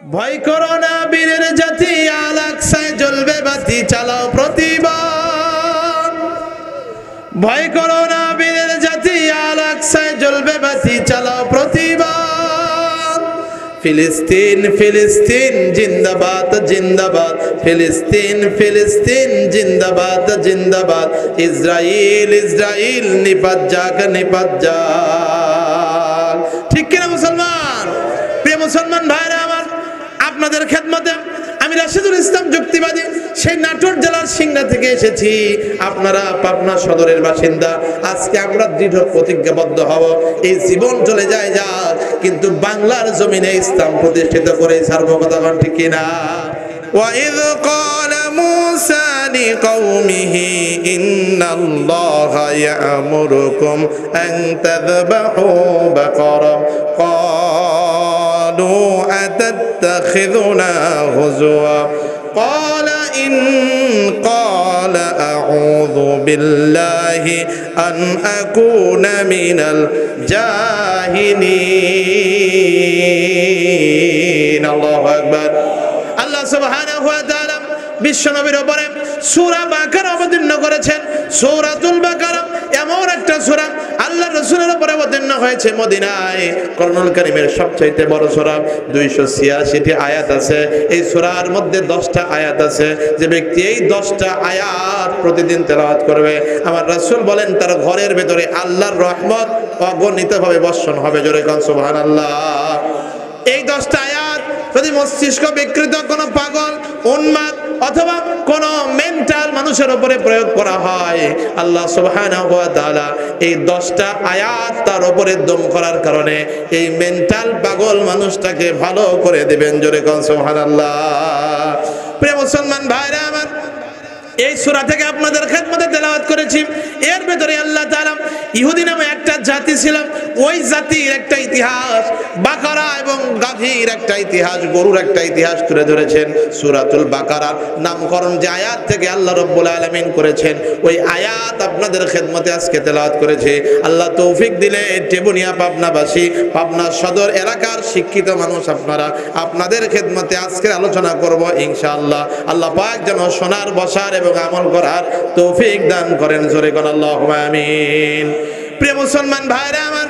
ভয় করো না বীরের জাতি, আল আকসায় জ্বলবে বাতি, চালাও প্রতিবাদ। ভয় করো না বীরের জাতি, আল আকসায় জ্বলবে বাতি, চালাও প্রতিবাদ। ফিলিস্তিন ফিলিস্তিন জিন্দাবাদ জিন্দাবাদ, ফিলিস্তিন ফিলিস্তিন জিন্দাবাদ জিন্দাবাদ, ইসরাইল ইসরাইল নিপাত যাক নিপাত যাক। ঠিক কিনা মুসলমান? প্রিয় মুসলমান ভাইরা আমার, আপনাদের খেদমতে আমি রাশিদুল ইসলাম যুক্তিবাদী সেই নাটোর জেলার সিংড়া থেকে এসেছি। আপনারা পাবনা সদরের বাসিন্দা। আজকে আমরা দৃঢ় প্রতিজ্ঞাবদ্ধ হব, এই জীবন চলে যায় যাক, কিন্তু বাংলার জমিনে ইসলাম প্রতিষ্ঠিত করে ছাড়বো। কথা বলেন ঠিক কিনা? وَإِذْ قَالَ مُوسَى لِقَوْمِهِ إِنَّ اللَّهَ يَأْمُرُكُمْ أَن تَذْبَحُوا بَقَرَةً قَالُوا أَتَتَّخِذُنَا هُزُوًا قَالَ أَعُوذُ بِاللَّهِ أَنْ أَكُونَ مِنَ الْجَاهِلِينَ الله أكبر। আল্লাহ সুবহানাহু ওয়া তাআলা বিশ্বনবীর উপরে সূরা বাকারা অবতীর্ণ করেছেন। সূরাতুল বাকারা এমন একটা সূরা আল্লাহর রাসূলের উপরে অবতীর্ণ হয়েছে মদিনায়। কোরআনুল কারীমের সবচাইতে বড় সূরা, 286টি আয়াত আছে। এই সূরার মধ্যে 10টা আয়াত আছে। যে ব্যক্তি এই 10টা আয়াত প্রতিদিন তেলাওয়াত করবে, আমার রাসূল বলেন তার ঘরের ভেতরে আল্লাহর রহমত অগণিতভাবে বর্ষণ হবে। জোরে কোন সুবহানাল্লাহ। এই 10টা আয়াত যদি মস্তিষ্ক বিকৃত কোনো পাগল, উন্মাদ অথবা কোনো মেন্টাল মানুষের উপরে প্রয়োগ করা হয়, আল্লাহ সুবহানাহু ওয়া তাআলা এই 10টা আয়াত তার উপরে দম করার কারণে এই মেন্টাল পাগল মানুষটাকে ভালো করে দিবেন। জোরে কোন সুবহানাল্লাহ। প্রিয় মুসলমান ভাইরা আমার, এই সূরা থেকে আপনাদের খেদমতে তেলাওয়াত করেছি। এর ভেতরে আল্লাহ তাআলা ইহুদি নামে একটা জাতি ছিল, ওই জাতির একটা ইতিহাস, বাকারা এবং গাভীর একটা ইতিহাস, গরুর একটা ইতিহাস তুলে ধরেছেন। সূরাতুল বাকারার নামকরণ যে আয়াত থেকে আল্লাহ রাব্বুল আলামিন করেছেন, ওই আয়াত আপনাদের খেদমতে আজকে তেলাওয়াত করেছি। আল্লাহ তৌফিক দিলে টেবুনিয়া পাবনাবাসী, পাবনা সদর এলাকার শিক্ষিত মানুষ আপনারা, আপনাদের খেদমতে আজকের আলোচনা করব ইনশাআল্লাহ। আল্লাহ পাক যেন শোনার, বসার এবং আমল করার তৌফিক দান করেন। জোরে কোন আল্লাহুম্মা আমিন। প্রিয় মুসলমান ভাইরা আমার,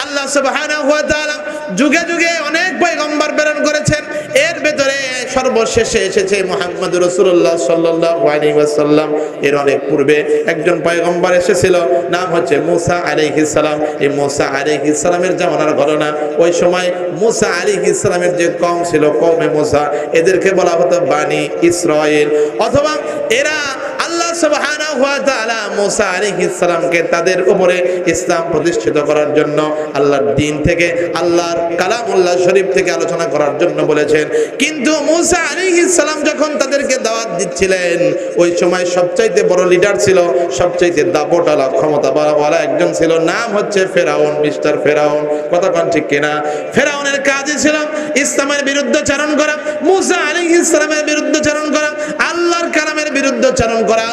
আল্লাহ সুবহানাহু ওয়া তাআলা যুগে যুগে অনেক পয়গম্বর প্রেরণ করেছেন। এর ভেতরে সর্বশেষে এসেছে মুহাম্মদুর রাসূলুল্লাহ সাল্লাল্লাহু আলাইহি ওয়াসাল্লাম। এর অনেক পূর্বে একজন পয়গম্বর এসেছিল, নাম হচ্ছে মুসা আলাইহিস সালাম। এই মুসা আলাইহিস সালামের জামানার ঘটনা। ওই সময় মুসা আলাইহিস সালামের যে কওম ছিল, কওমে মুসা, এদেরকে বলা হতো বানি ইসরাঈল, অথবা এরা আল্লাহ সুবহানাহু ওয়া তাআলা মুসা আলাইহিস সালামকে তাদের উপরে ইসলাম প্রতিষ্ঠিত করার জন্য, আল্লাহর দ্বীন থেকে, আল্লাহর কালামুল্লাহ শরীফ থেকে আলোচনা করার জন্য বলেছেন। কিন্তু মুসা আলাইহিস সালাম যখন তাদেরকে দাওয়াত দিচ্ছিলেন, ওই সময় সবচাইতে বড় লিডার ছিল, সবচাইতে দাপটওয়ালা, ক্ষমতাওয়ালা একজন ছিল, নাম হচ্ছে ফেরাউন, মিস্টার ফেরাউন। কথা কোন ঠিক কিনা? ফেরাউনের কাজই ছিল ইসলামের বিরুদ্ধাচরণ করা, মুসা আলাইহিস সালামের বিরুদ্ধাচরণ করা, আল্লাহর কালামের বিরুদ্ধাচরণ করা।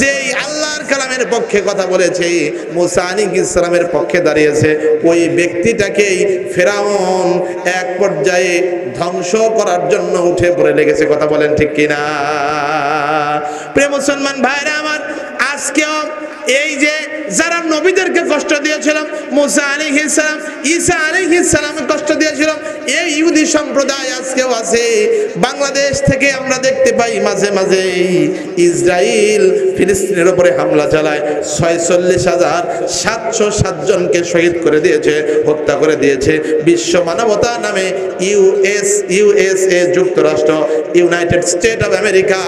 যেই আল্লাহর কালামের পক্ষে কথা বলেছে, মুসা আলাইহিস সালামের পক্ষে দাঁড়িয়েছে, ওই ব্যক্তিটাকেই ফেরাউন এক পর্যায়ে ধ্বংস করার জন্য উঠে পড়ে লেগেছে। কথা বলেন ঠিক কিনা? প্রিয় মুসলমান ভাইরা আমার, আজকেও এই যে যারা নবীদেরকে কষ্ট দিয়েছিল, মুসা আলাইহিস সালাম, ঈসা আলাইহিস সালামকে কষ্ট দিয়েছিল, এই ইহুদি সম্প্রদায় আজকেও আছে। বাংলাদেশ থেকে আমরা দেখতে পাই মাঝে মাঝে ইসরাইল ফিলিস্তিনের উপরে হামলা চালায়, 46,707 জনকে শহীদ করে দিয়েছে, হত্যা করে দিয়েছে। বিশ্ব মানবতা নামে ইউএসএ, যুক্তরাষ্ট্র, ইউনাইটেড স্টেট অফ আমেরিকা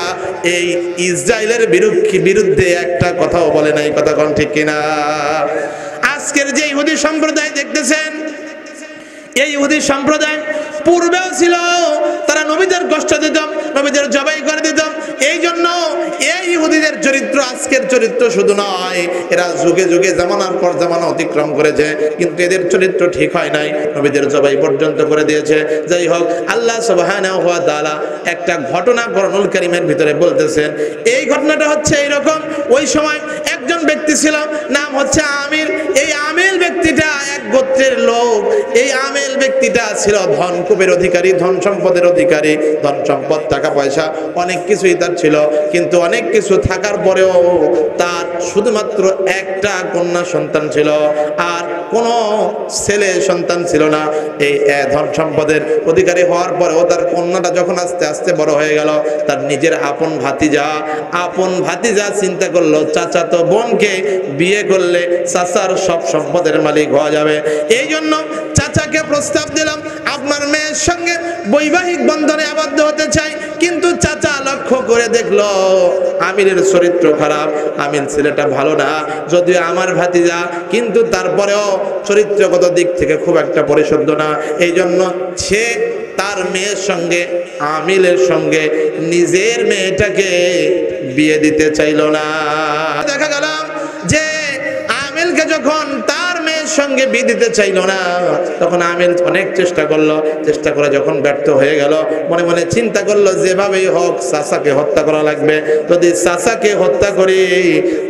এই ইসরায়েলের বিরুদ্ধে একটা কথাও বলে নাই। কথা কোন ঠিক কিনা? আজকের যে ইহুদি সম্প্রদায় দেখতেছেন, এই ইহুদি সম্প্রদায় পূর্বেও ছিল, তারা নবীদের কষ্ট দিত, নবীদের জবাই করে দিত। এই জন্য এই ইহুদিদের চরিত্র আজকের চরিত্র শুধু নয়, এরা যুগে যুগে জামানার পর জামানা অতিক্রম করেছে, কিন্তু এদের চরিত্র ঠিক হয় নাই, নবীদের জবাই পর্যন্ত করে দিয়েছে। যাই হোক, আল্লাহ সুবহানাহু ওয়া তাআলা একটা ঘটনা কোরআনুল কারীমের ভিতরে বলতেছেন। এই ঘটনাটা হচ্ছে এইরকম, ওই সময় একজন ব্যক্তি ছিল, নাম হচ্ছে আমির। এই আমির ব্যক্তিটা এক গোত্রের লোক। এই আমেল ব্যক্তিটা ছিল ধন কুবের অধিকারী, ধন সম্পদের অধিকারী, ধন সম্পদ টাকা পয়সা অনেক কিছুই তার ছিল, কিন্তু অনেক কিছু থাকার পরেও তার শুধুমাত্র একটা কন্যা সন্তান ছিল, আর কোনো ছেলে সন্তান ছিল না। এই ধন সম্পদের অধিকারী হওয়ার পরেও তার কন্যাটা যখন আস্তে আস্তে বড় হয়ে গেল, তার নিজের আপন ভাতিজা চিন্তা করলো চাচাতো বোনকে বিয়ে করলে চাচার সব সম্পদের মালিক হওয়া যাবে। এই জন্য চাচাকে প্রস্তাব দিলাম, আপনার মেয়ের সঙ্গে বৈবাহিক বন্ধনে আবদ্ধ হতে চাই। কিন্তু চাচা লক্ষ্য করে দেখলো আমিরের চরিত্র খারাপ, আমির ছেলেটা ভালো না, যদিও আমার ভাতিজা, কিন্তু তারপরেও চরিত্রগত দিক থেকে খুব একটা পরিশুদ্ধ না। এই জন্য সে তার মেয়ের সঙ্গে, আমিলের সঙ্গে নিজের মেয়েটাকে বিয়ে দিতে চাইল না। দেখা গেল যে আমিলকে যখন তার মেয়ের সঙ্গে বিয়ে দিতে চাইল না, তখন আমিল অনেক চেষ্টা করলো, চেষ্টা করে যখন ব্যর্থ হয়ে গেল, মনে মনে চিন্তা করলো যেভাবেই হোক চাচাকে হত্যা করা লাগবে। যদি চাচাকে হত্যা করি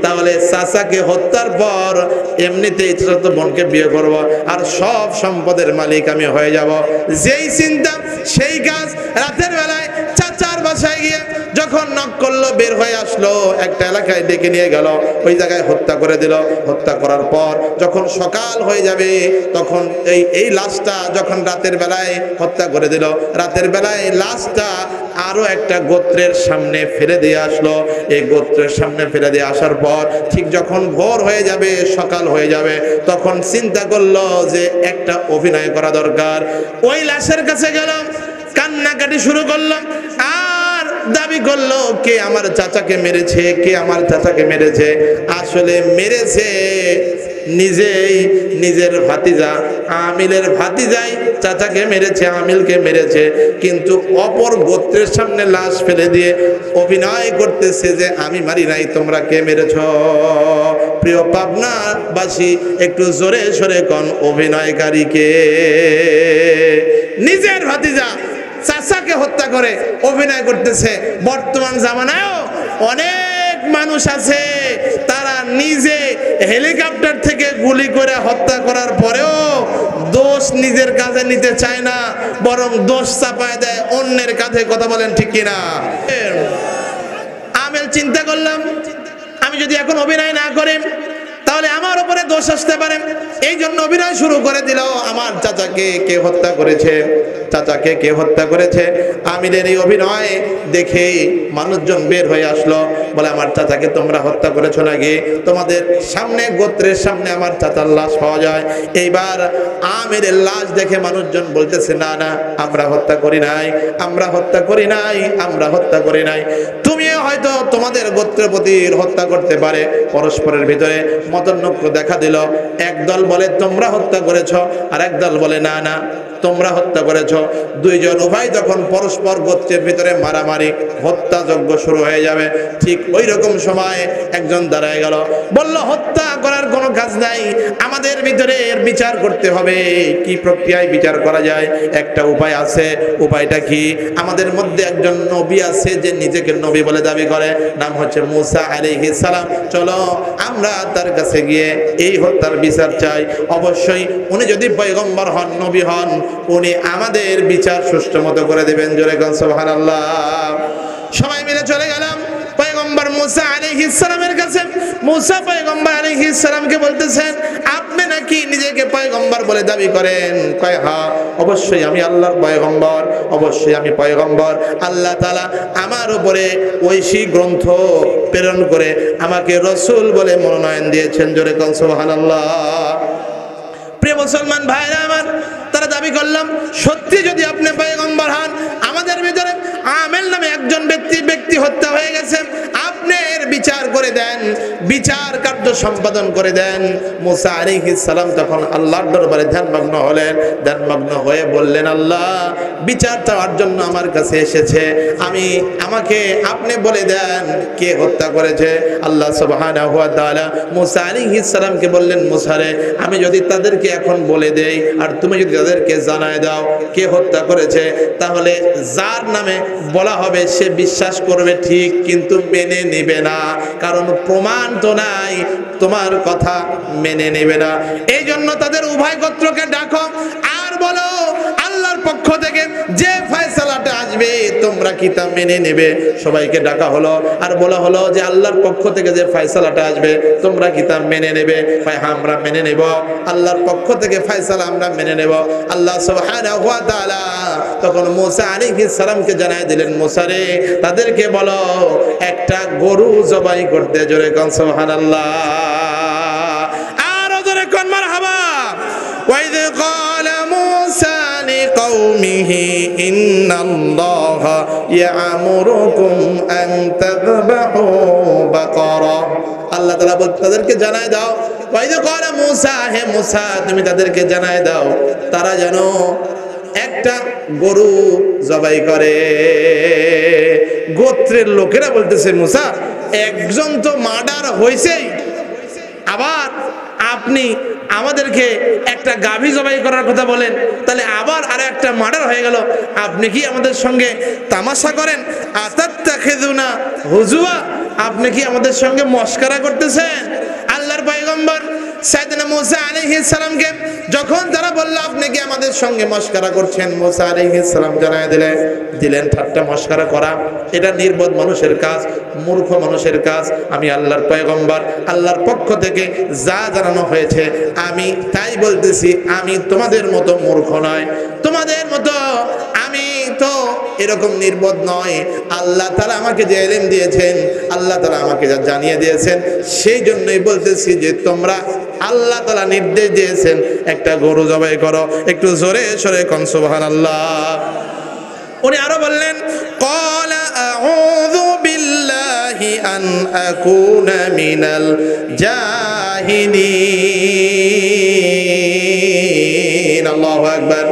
তাহলে চাচাকে হত্যার পর এমনিতেই ছোট বোনকে বিয়ে করব, আর সব সম্পদের মালিক আমি হয়ে যাব। যেই চিন্তা সেই কাজ। রাতের বেলায় চাচার বাসায় গিয়ে যখন নক করলো, বের হয়ে আসলো, একটা এলাকায় ডেকে নিয়ে গেল, ওই জায়গায় হত্যা করে দিল। হত্যা করার পর যখন সকাল হয়ে যাবে, তখন এই লাশটা যখন রাতের বেলায় হত্যা করে দিল, রাতের বেলায় লাশটা আরো একটা গোত্রের সামনে ফেলে দিয়ে আসলো। এই গোত্রের সামনে ফেলে দিয়ে আসার পর ঠিক যখন ভোর হয়ে যাবে, সকাল হয়ে যাবে, তখন চিন্তা করলো যে একটা অভিনয় করা দরকার। ওই লাশের কাছে গেল, কান্নাকাটি শুরু করলো, আর দাবি করলো কে আমার চাচাকে মেরেছে, কে আমার চাচাকে মেরেছে। আসলে মেরেছে নিজেই, নিজের ভাতিজা, আমিলের ভাতিজাই চাচাকে মেরেছে, আমিলকে মেরেছে। কিন্তু অপর গোত্রের সামনে লাশ ফেলে দিয়ে অভিনয় করতেছে যে আমি মারি নাই, তোমরা কে মেরেছ। প্রিয় পাবনাবাসী, একটু জোরে সরে কোন অভিনয়কারীকে? নিজের ভাতিজা চাচাকে হত্যা করে অভিনয় করতেছে। বর্তমান জামানায়ও অনেক মানুষ আছে, তারা নিজে হেলিকপ্টার থেকে গুলি করে হত্যা করার পরেও দোষ নিজের কাঁধে নিতে চায় না, বরং দোষ চাপায় দেয় অন্যের কাঁধে। কথা বলেন ঠিক কিনা? আমিল চিন্তা করলাম, আমি যদি এখন অভিনয় না করি তাহলে আমার উপরে দোষ আসতে পারে। এই জন্য অভিনয় শুরু করে দিল, আমার চাচাকে কে হত্যা করেছে, চাচাকে কে হত্যা করেছে। আমিরের এই অভিনয় দেখে মানুষজন বের হয়ে আসলো, বলে আমার চাচাকে তোমরা হত্যা করেছো নাকি? তোমাদের সামনে, গোত্রের সামনে আমার চাচার লাশ পাওয়া যায়। এইবার আমিরের লাশ দেখে মানুষজন বলতেছে না না, আমরা হত্যা করি নাই, আমরা হত্যা করি নাই, আমরা হত্যা করি নাই। তুমিও হয়তো তোমাদের গোত্রপতির হত্যা করতে পারে। পরস্পরের ভিতরে মতানৈক্য দেখা দিল। একদল বলে তোমরা হত্যা করেছ, আর একদল বলে না না তোমরা হত্যা করেছ। দুইজন উভয় তখন পরস্পর গোত্রের ভিতরে মারামারি, হত্যাযজ্ঞ শুরু হয়ে যাবে। ঠিক ওই রকম সময় একজন দাঁড়ায় গেল, বলল হত্যা করার কোনো কাজ নাই, আমাদের ভিতরে এর বিচার করতে হবে। কি প্রক্রিয়ায় বিচার করা যায়? একটা উপায় আছে। উপায়টা কি? আমাদের মধ্যে একজন নবী আছে যে নিজেকে নবী বলে দাবি করে, নাম হচ্ছে মুসা আলাইহিস সালাম। চলো আমরা তার কাছে গিয়ে এই হত্যার বিচার চাই। অবশ্যই উনি যদি পয়গম্বর হন, নবী হন, উনি আমাদের বিচার সুষ্ঠু মতো করে দেবেন। জোরে কোন সুবহানাল্লাহ। সবাই মিলে চলে গেলাম পয়গম্বর মুসা আলাইহিস সালামের কাছে। মুসা পয়গম্বর আলাইহিস সালামকে বলতেছেন, আপনি নাকি নিজেকে পয়গম্বর বলে দাবি করেন? কয় হ্যাঁ, অবশ্যই আমি আল্লাহর পয়গম্বর, অবশ্যই আমি পয়গম্বর। আল্লাহ তাআলা আমার উপরে ঐশী গ্রন্থ প্রেরণ করে আমাকে রাসূল বলে মনোনয়ন দিয়েছেন। জোরে কোন সুবহানাল্লাহ। প্রিয় মুসলমান ভাইরা আমার, তারা দাবি করলাম সত্যি যদি আপনি পয়গম্বর হন, আমাদের ভিতরে আমেল নামে একজন ব্যক্তি হত্যা হয়ে গেছে, আপনি এর বিচার করে দেন, বিচার কার্য সম্পাদন করে দেন। মুসা আলাইহিস সালাম তখন আল্লাহর দরবারে ধ্যানমগ্ন হলেন। ধ্যানমগ্ন হয়ে বললেন, আল্লাহ বিচার চাওয়ার জন্য আমার কাছে এসেছে, আমাকে আপনি বলে দেন কে হত্যা করেছে। আল্লাহ সুবহানাহু ওয়া তাআলা মুসা আলাইহিস সালামকে বললেন, মুসা রে, আমি যদি তাদেরকে এখন বলে দেই আর তুমি যদি তাদেরকে জানায় দাও কে হত্যা করেছে, তাহলে যার নামে বলা হবে সে বিশ্বাস করবে ঠিক, কিন্তু মেনে নেবে না, কারণ প্রমাণ তো নাই। তোমার কথা মেনে নেবে না। এই জন্য তাদের উভয় গোত্রকে ডাকো আর বলো আল্লাহর পক্ষ থেকে যে ফয়সালাটা আসবে তোমরা কি তা মেনে নেবে? সবাইকে ডাকা হলো আর বলা হলো যে আল্লাহর পক্ষ থেকে যে ফয়সালাটা আসবে তোমরা কি তা মেনে নেবে? হ্যাঁ, আমরা মেনে নেব। আল্লাহর পক্ষ থেকে ফয়সালা আমরা মেনে নেব। আল্লাহ সুবহানাহু ওয়া তাআলা তখন মুসা আলাইহিস সালামকে জানায় দিলেন, মুসা রে, তাদেরকে বলো একটা গরু জবাই করতে। জোরে কোন সুবহানাল্লাহ, আর জোরে কোন মারহাবা। ওয়াইদ ক্বালা মুসা লিকাওমিহি ইন্নাল্লাহা ইয়া'মুরুকুম আন তাযবাহু বাকারা। আল্লাহ তাআলা তাদেরকে জানায় দাও, ওয়াইদ ক্বালা মুসা, হে মুসা তুমি তাদেরকে জানায় দাও তারা যেন একটা গরু জবাই করে। গোত্রের লোকেরা বলতেছে, মুসা একজন তো মার্ডার হয়েছেই, আবার আপনি আমাদেরকে একটা গাভী জবাই করার কথা বলেন, তাহলে আবার আর একটা মার্ডার হয়ে গেল। আপনি কি আমাদের সঙ্গে তামাশা করেন? আতাত্তাখিযুনা হুজুয়া, আপনি কি আমাদের সঙ্গে মস্করা করতেছেন? আল্লাহর পয়গম্বর সাইয়েদনা মুসা আলাইহিস সালামকে যখন তারা বলল আপনি কি আমাদের সঙ্গে মস্করা করছেন, মুসা আলাইহিস সালাম জানায় দিলেন ঠাট্টা মস্করা করা এটা নির্বোধ মানুষের কাজ, মূর্খ মানুষের কাজ। আমি আল্লাহর পয়গম্বর, আল্লাহর পক্ষ থেকে যা জানানো হয়েছে আমি তাই বলতেছি। আমি তোমাদের মতো মূর্খ নয়, তোমাদের মতো আমি তো এরকম নির্বোধ নয়। আল্লাহ তাআলা আমাকে যে ইলম দিয়েছেন, আল্লাহ তাআলা আমাকে যা জানিয়ে দিয়েছেন, সেই জন্যই বলতেছি যে তোমরা আল্লাহ তাআলা নির্দেশ দিয়েছেন একটা গরু জবাই করো। একটু জোরে সরে কোন সুবহানাল্লাহ। উনি আরো বললেন, ক্বালা আউযু বিল্লাহি আন আকুনা মিনাল জাহিলিন। আল্লাহু আকবার।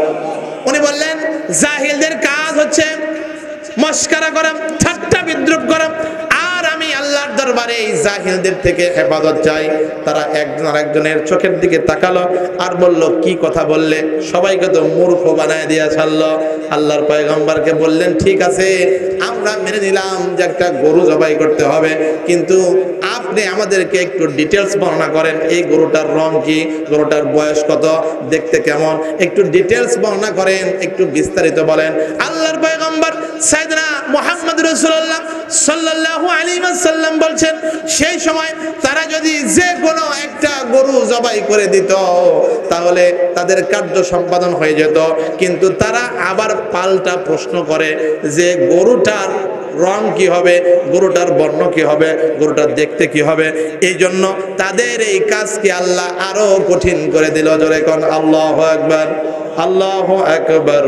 উনি বললেন জাহিলদের কাজ হচ্ছে মস্করা করা, ঠাট্টা বিদ্রুপ করা, আর আমি আল্লাহর দরবারে এই জাহিলদের থেকে হেফাজত চাই। তারা একজন আরেকজনের চোখের দিকে তাকালো আর বলল, কি কথা বললে? সবাইকে তো মূর্খ বানায় দিয়া ছাড়লো। আল্লাহর পয়গম্বরকে বললেন, ঠিক আছে আমরা মেনে নিলাম যে একটা গরু জবাই করতে হবে, কিন্তু আপনি আমাদেরকে একটু ডিটেলস বর্ণনা করেন। এই গরুটার রং কি, গরুটার বয়স কত, দেখতে কেমন, একটু ডিটেলস বর্ণনা করেন, একটু বিস্তারিত বলেন। আল্লাহর পয়গম্বর সাইয়েদনা মুহাম্মদ রাসূলুল্লাহ সাল্লাল্লাহু আলাইহি ওয়াসাল্লাম বলছেন, সেই সময় তারা যদি যে কোনো একটা গরু জবাই করে দিত তাহলে তাদের কার্য সম্পাদন হয়ে যেত, কিন্তু তারা আবার পাল্টা প্রশ্ন করে যে গরুটার রং কি হবে, গরুটার বর্ণ কি হবে, গরুটার দেখতে কি হবে। এই জন্য তাদের এই কাজকে আল্লাহ আরো কঠিন করে দিল। জোরে কোন আল্লাহু আকবার। আল্লাহু আকবার।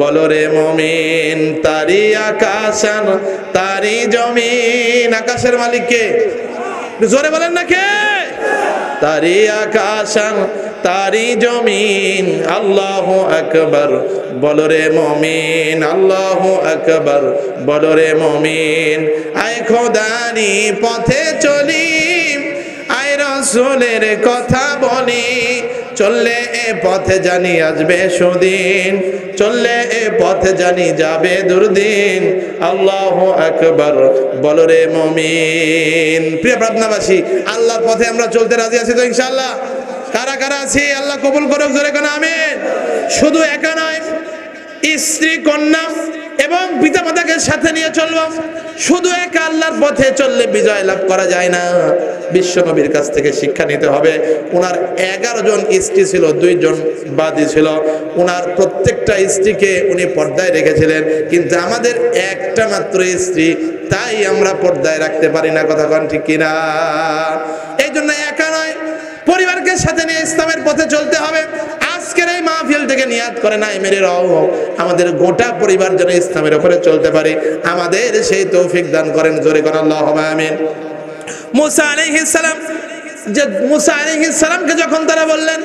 বলো রে মুমিন, তারি আকাশান তারি জমিন, আকাশের মালিক কে? জোরে বলেন না কে? তারি আকাশান তারি জমিন, আল্লাহু আকবার। বলো রে মুমিন, আল্লাহু আকবার। বলো রে মুমিন, আয় খোদানি পথে চলি, আয় রাসূলের কথা বলি, চললে এ পথে জানি আসবে সুদিন, চললে এ পথে জানি যাবে দুর্দিন। আল্লাহু আকবার। বলো রে মুমিন। প্রিয় প্রার্থনাবাসী, আল্লাহর পথে আমরা চলতে রাজি আছি তো ইনশাআল্লাহ? কারা কারা আছি? আল্লাহ কবুল করুক, জোরে কোন আমিন। শুধু একা নয়, স্ত্রী কন্যা এবং পিতামাতাকে সাথে নিয়ে চলবো। শুধু একা আল্লাহর পথে চললে বিজয় লাভ করা যায় না। বিশ্ব নবীর কাছ থেকে শিক্ষা নিতে হবে। ওনার 11 জন স্ত্রী ছিল, 2 জন বাদী ছিল। ওনার প্রত্যেকটা স্ত্রীকে উনি পর্দায় রেখেছিলেন, কিন্তু আমাদের একটা মাত্র স্ত্রী, তাই আমরা পর্দায় রাখতে পারি না। কথা কোন ঠিক কিনা? এই জন্য একা নয়, পরিবারকে সাথে নিয়ে ইসলামের পথে চলতে হবে। আজকের এই মাহফিল থেকে নিয়াত করে নাই মেরে রও আমাদের গোটা পরিবার যেন ইসলামের উপরে চলতে পারে, আমাদের সেই তৌফিক দান করেন। জোরে কোন আল্লাহুম্মা আমিন। মুসা আলাইহিস সালাম, যে মুসা আলাইহিস সালামকে যখন তারা বললেন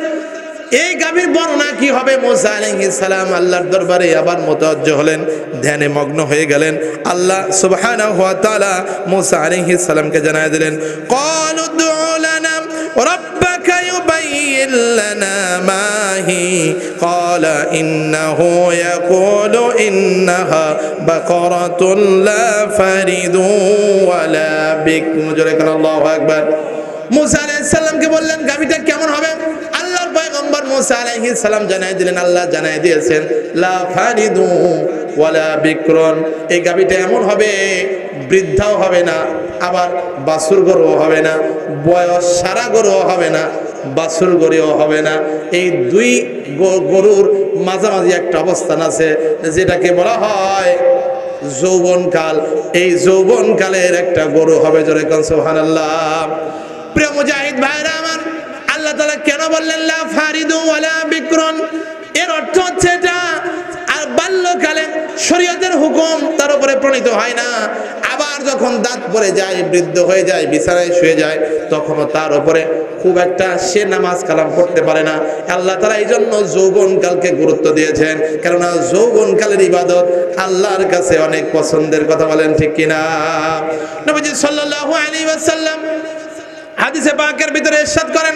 এই গাভীর বর্ণনা কি হবে, মুসা আলাইহিস সালাম আল্লাহর দরবারে আবার মুতাওয়াজ্জিহ হলেন, ধ্যানে মগ্ন হয়ে গেলেন। আল্লাহ সুবহানাহু ওয়া তাআলা মুসা আলাইহিস সালামকে জানায় দিলেন, ক্বালু দু'উ লানা রাব্বাকা ইউবাইয়িন লানা মা হি, ক্বালা ইন্নাহু ইয়াকুলু ইন্নাহা বাকারাতুন লা ফারিদু ওয়া লা বিকম। জোরে কোন আল্লাহু আকবার। মুসা আলাইহিস সালামকে বললেন গাভীটা কেমন হবে? আল্লাহর পয়গম্বর মুসা আলাইহিস সালাম জানাই দিলেন, আল্লাহ জানাই দিয়েছেন লা ফারিদু ওয়ালা বিকরুন, এই গাভীটা এমন হবে বৃদ্ধাও হবে না, আবার বাছুর গরুও হবে না, বয়স সারা গরুও হবে না, বাছুর গরুও হবে না। এই দুই গরুর মাঝামাঝি একটা অবস্থান আছে যেটাকে বলা হয় যৌবনকাল। এই যৌবনকালের একটা গরু হবে, জোরে কোন সুবহানাল্লাহ। প্রিয় মুজাহিদ ভাইরা আমার, আল্লাহ তাআলা কেন বললেন লা ফারিদু ওয়ালা বিকরুন? এর অর্থ হচ্ছে এটা আর বাল্যকালে শরীয়তের হুকুম তার উপরে প্রণীত হয় না, আবার যখন দাঁত পড়ে যায়, বৃদ্ধ হয়ে যায়, বিছানায় শুয়ে যায়, তখনও তার উপরে খুব একটা সে নামাজ কালাম পড়তে পারে না। আল্লাহ তাআলা এই জন্য যৌবনকালকে গুরুত্ব দিয়েছেন, কেননা যৌবনকালের ইবাদত আল্লাহর কাছে অনেক পছন্দের। কথা বলেন ঠিক কিনা? নবীজি সাল্লাল্লাহু আলাইহি ওয়াসাল্লাম হাদিসে পাকের ভিতরে ইরশাদ করেন,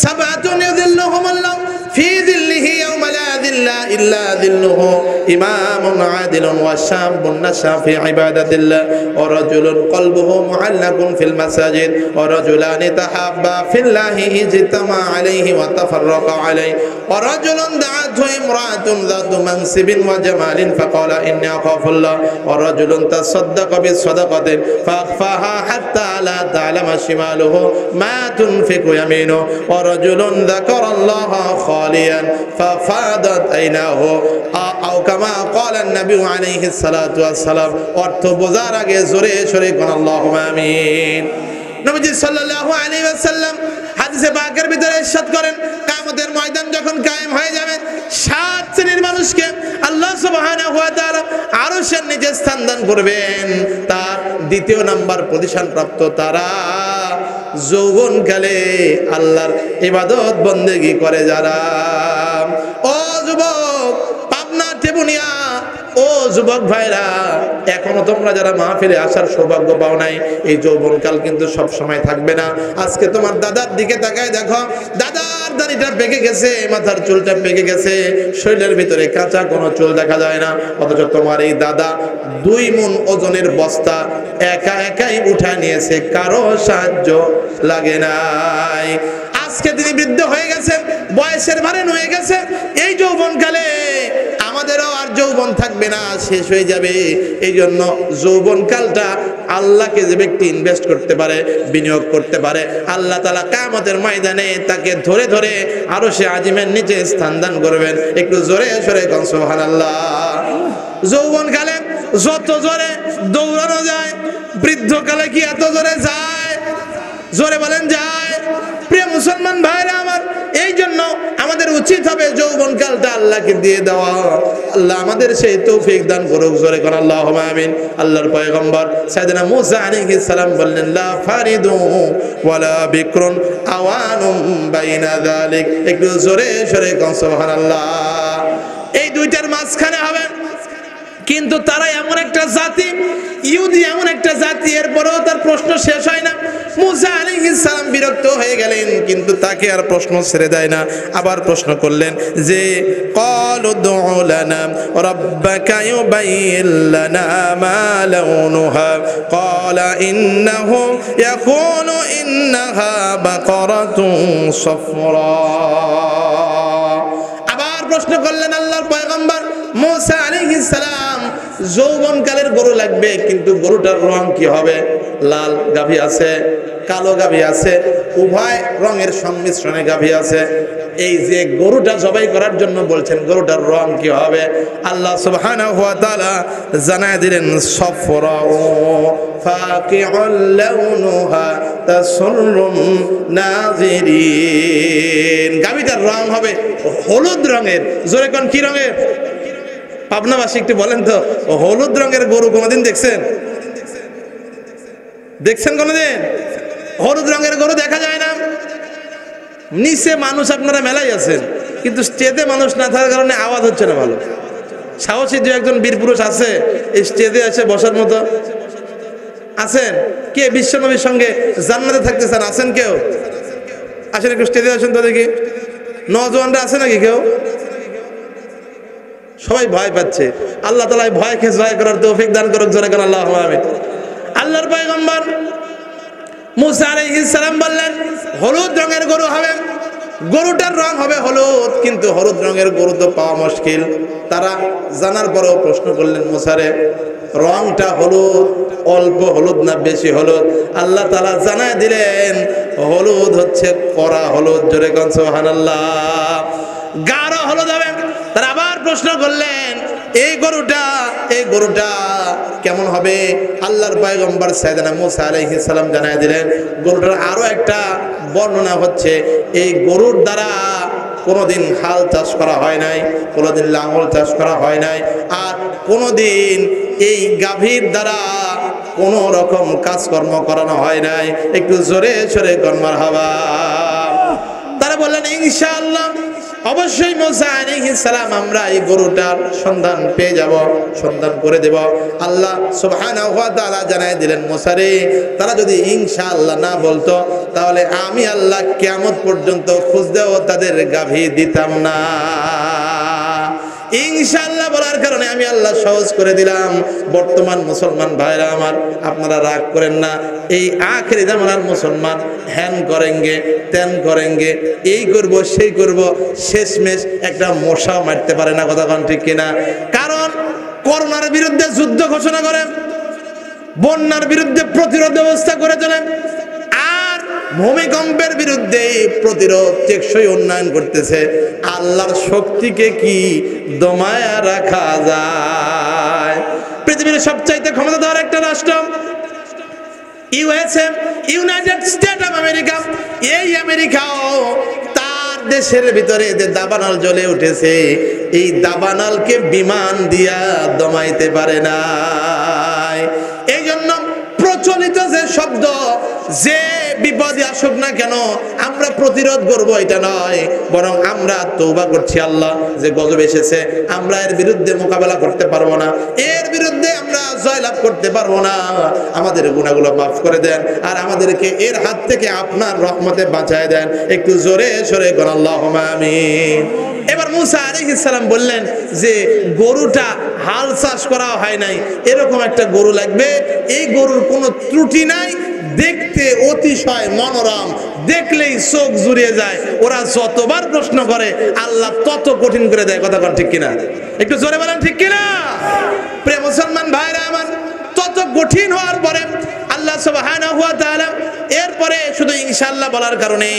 সাবাতুন ইযিল্লুহুমুল্লাহ ফি যিল্লিহি ইয়াওমা লা যিল্লা ইল্লা যিল্লুহু, ইমামুন আদিলুন ওয়া শাবুন নাশা ফি ইবাদাতিল্লাহ ওয়া রাজুলুন কলবুহু মুআল্লাকুন ফিল মাসাজিদ ওয়া রাজুলানি তাহাব্বা ফিল্লাহি ইজতামা আলাইহি ওয়া তাফাররাকা আলাইহি ওয়া রাজুলুন দাআতহু ইমরাআতুন যাতু মানসিবিন ওয়া জামালিন ফাকালা ইন্নী আখাফুল্লাহ ওয়া রাজুলুন তাসাদদাকা বিসাদাকাতিন ফাআখফাহা হাত্তা লা তা'লামা শিমালুহু মা তুনফিকু ইয়ামিনুহু ওয়া রাজুলুন যাকারাল্লাহা খালিয়ান ফাফাদাত আইনাহু আও কামা ক্বালা নবী আলাইহিস সালাতু ওয়াস সালাম। অর্থ বোঝার আগে জোরে সরে কোন আল্লাহুম্মা আমিন। নবীজি সাল্লাল্লাহু আলাইহি ওয়াসাল্লাম হাদিসে পাকের ভিতরে ইরশাদ করেন, কিয়ামতের ময়দান যখন কায়েম হয়ে যাবে, 7 শ্রেণীর মানুষকে আল্লাহ সুবহানাহু ওয়া তাআলা আরশের নিচে স্থান দান করবেন। তার দ্বিতীয় নাম্বার পজিশন প্রাপ্ত তারা যৌবনকালে আল্লাহর ইবাদত বন্দেগী করে যারা। ও যুবক পাবনা টেবুনিয়া, ও যুবক ভাইরা, এখনো তোমরা যারা মাহফিলে আসার সৌভাগ্য পাও নাই, এই যৌবনকাল কিন্তু সব সময় থাকবে না। আজকে তোমার দাদার দিকে তাকায় দেখো, দাদার দাড়িটা পেকে গেছে, মাথার চুলটা পেকে গেছে, শরীরের ভিতরে কাঁচা কোনো চুল দেখা যায় না, অথচ তোমার এই দাদা 2 মণ ওজনের বস্তা একা একাই উঠা নিয়েছে, কারো সাহায্য লাগে নাই। আজকে তিনি বৃদ্ধ হয়ে গেছে, বয়সের ভারে হয়ে গেছে। এই যৌবনকালে আমাদেরও আর যৌবন থাকবে না, শেষ হয়ে যাবে। এই জন্য যৌবনকালটা আল্লাহকে যে ব্যক্তি ইনভেস্ট করতে পারে, বিনিয়োগ করতে পারে, আল্লাহ তাআলা কিয়ামতের ময়দানে তাকে ধরে ধরে আরশে আজিমের নিচে স্থান দান করবেন। একটু জোরে সরে কোন সুবহানাল্লাহ। যৌবনকালে যত জোরে দৌড়ানো যায়, বৃদ্ধকালে কি এত জোরে যায়? জোরে বলেন যায়? প্রিয় মুসলমান ভাইরা আমার, এই জন্য আমাদের উচিত হবে যৌবনকালটা আল্লাহকে দিয়ে দেওয়া। আল্লাহ আমাদের সেই তৌফিক দান করুক, জোরে কোন আল্লাহুম্মা আমিন। আল্লাহর পয়গম্বর সাইয়েদনা মুসা আলাইহিস সালাম বললেন, লা ফারিদু ওয়ালা বিকরুন আওয়ানুম বাইনা যালিক। একটু জোরে সরে কোন সুবহানাল্লাহ। এই দুইটার মাঝখানে হবে, কিন্তু তারা এমন একটা জাতি, ইহুদি এমন একটা জাতি, এরপরেও তার প্রশ্ন শেষ হয় না। মুসা আলাইহিস সালাম বিরক্ত হয়ে গেলেন, কিন্তু তাকে আর প্রশ্ন ছেড়ে দেয় না। আবার প্রশ্ন করলেন যে, ক্বালু দু'উ লানা রাব্বাকা ইউবাইয়িন লানা মা লাউনুহা ক্বালা ইন্নাহু ইয়াকুলু ইন্নাহা বাকারাতুন সাফরা। আবার প্রশ্ন করলেন আল্লাহর পয়গম্বর মুসা আলাইহিস সালাম, যৌবনকালের গরু লাগবে, কিন্তু গরুটার রং কি হবে? লাল গাভী আছে, কালো গাভী আছে, উভয় রঙের সংমিশ্রণে গাভী আছে। এই যে গরুটা জবাই করার জন্য বলছেন, গরুটার রং কি হবে? আল্লাহ সুবহানাহু ওয়া তাআলা জানায় দিলেন, সাফরাউ ফাকিউল লাউনুহা তাসুররুন নাযিরিন। গাভীটার রং হবে হলুদ রঙের। জোরে কোন কি রঙের? পাবনাবাসী একটু বলেন তো, হলুদ রঙের গরু কোনোদিন দেখছেন? দেখছেন কোনোদিন? হলুদ রঙের গরু দেখা যায় না। নিচে মানুষ আপনারা মেলাই আছেন, কিন্তু স্টেজে মানুষ না থাকার কারণে আওয়াজ হচ্ছে না ভালো। সাহসী 2-1 বীর পুরুষ আছে এই স্টেজে এসে বসার মতো? আছেন? কে বিশ্বনবীর সঙ্গে জান্নাতে থাকতে চান? আছেন কেউ? আসেন একটু স্টেজে আসেন তো দেখি। নওজোয়ানরা আছে নাকি কেউ? সবাই ভয় পাচ্ছে। আল্লাহ তাআলা ভয়কে জয় করার তৌফিক দান করুক, জোরে কোন আল্লাহুম্মা আমিন। আল্লাহর পয়গম্বর মুসা আলাইহিস সালাম বললেন হলুদ রঙের গরু হবে, গরুটার রং হবে হলুদ, কিন্তু হলুদ রঙের গরু তো পাওয়া মুশকিল। তারা জানার পরেও প্রশ্ন করলেন মুসারে, রংটা হলুদ, অল্প হলুদ না বেশি হলুদ? আল্লাহ তাআলা জানায় দিলেন হলুদ হচ্ছে কড়া হলুদ। জোরে কোন সুবহানাল্লাহ। গাঢ় হলুদ হবে। তারা আবার প্রশ্ন করলেন এই গরুটা কেমন হবে? আল্লাহর পয়গম্বর সাইয়েদনা মুসা আলাইহিস সালাম জানায় দিলেন গরুটার আরো একটা বর্ণনা হচ্ছে, এই গরুর দ্বারা কোনোদিন হাল চাষ করা হয় নাই, কোনোদিন লাঙল চাষ করা হয় নাই, আর কোনোদিন এই গাভীর দ্বারা কোনো রকম কাজকর্ম করানো হয় নাই। একটু জোরে জোরে কোন মারহাবা। তারা বললেন ইনশাআল্লাহ, অবশ্যই মুসা আলাইহিস সালাম আমরা এই গরুটার সন্ধান পেয়ে যাব, সন্ধান করে দেব। আল্লাহ সুবহানাহু ওয়া তাআলা জানায় দিলেন মুসা রে, তারা যদি ইনশাআল্লাহ না বলতো তাহলে আমি আল্লাহ কিয়ামত পর্যন্ত খুঁজতেও তাদের গাভী দিতাম না। ইনশাআল্লাহ বলার কারণে আমি আল্লাহ সহজ করে দিলাম। বর্তমান মুসলমান ভাইরা আমার, আপনারা রাগ করেন না। এই আখেরি জামানার মুসলমান হ্যান করেঙ্গে ত্যান করেঙ্গে, এই করব সেই করব, শেষমেশ একটা মশা মারতে পারে না। কথা কোন ঠিক কিনা? কারণ করোনার বিরুদ্ধে যুদ্ধ ঘোষণা করে, বন্যার বিরুদ্ধে প্রতিরোধ ব্যবস্থা করে চলেন, আর ভূমিকম্পের বিরুদ্ধে প্রতিরোধ টেকসই উন্নয়ন করতেছে। আল্লাহর শক্তিকে কি দমায় রাখা যায়? পৃথিবীর সবচাইতে ক্ষমতাধর একটা রাষ্ট্র USA, United state of America. এই আমেরিকাও তার দেশের ভিতরে যে দাবানল জ্বলে উঠেছে, এই দাবানলকে বিমান দিয়া দমাইতে পারে না। এই জন্য প্রচলিত যে শব্দ, যে বিপদে আসুক না কেন আমরা প্রতিরোধ করব এটা নয়, বরং আমরা তওবা করছি আল্লাহ যে গজব এসেছে আমরা এর বিরুদ্ধে মোকাবেলা করতে পারবো না, এর বিরুদ্ধে আমরা জয়লাভ করতে পারবো না, আমাদের গুনাহগুলো মাফ করে দেন আর আমাদেরকে এর হাত থেকে আপনার রহমতে বাঁচায় দেন। একটু জোরে সরে কোন আল্লাহুম্মা আমিন। এবার মুসা আলাইহিস সালাম বললেন যে গরুটা হাল চাষ করা হয় নাই, এরকম একটা গরু লাগবে, এই গরুর কোনো ত্রুটি নাই, দেখতে অতিশয় মনোরম, দেখলেই চোখ জুড়িয়ে যায়। ওরা যতবার প্রশ্ন করে আল্লাহ তত কঠিন করে দেয়। কথা কোন ঠিক কিনা? একটু জোরে বলেন ঠিক কিনা? প্রিয় মুসলমান ভাইরা আমার, তত কঠিন হওয়ার পরে আল্লাহ সুবহানাহু ওয়া তাআলা এরপরে শুধু ইনশাআল্লাহ বলার কারণে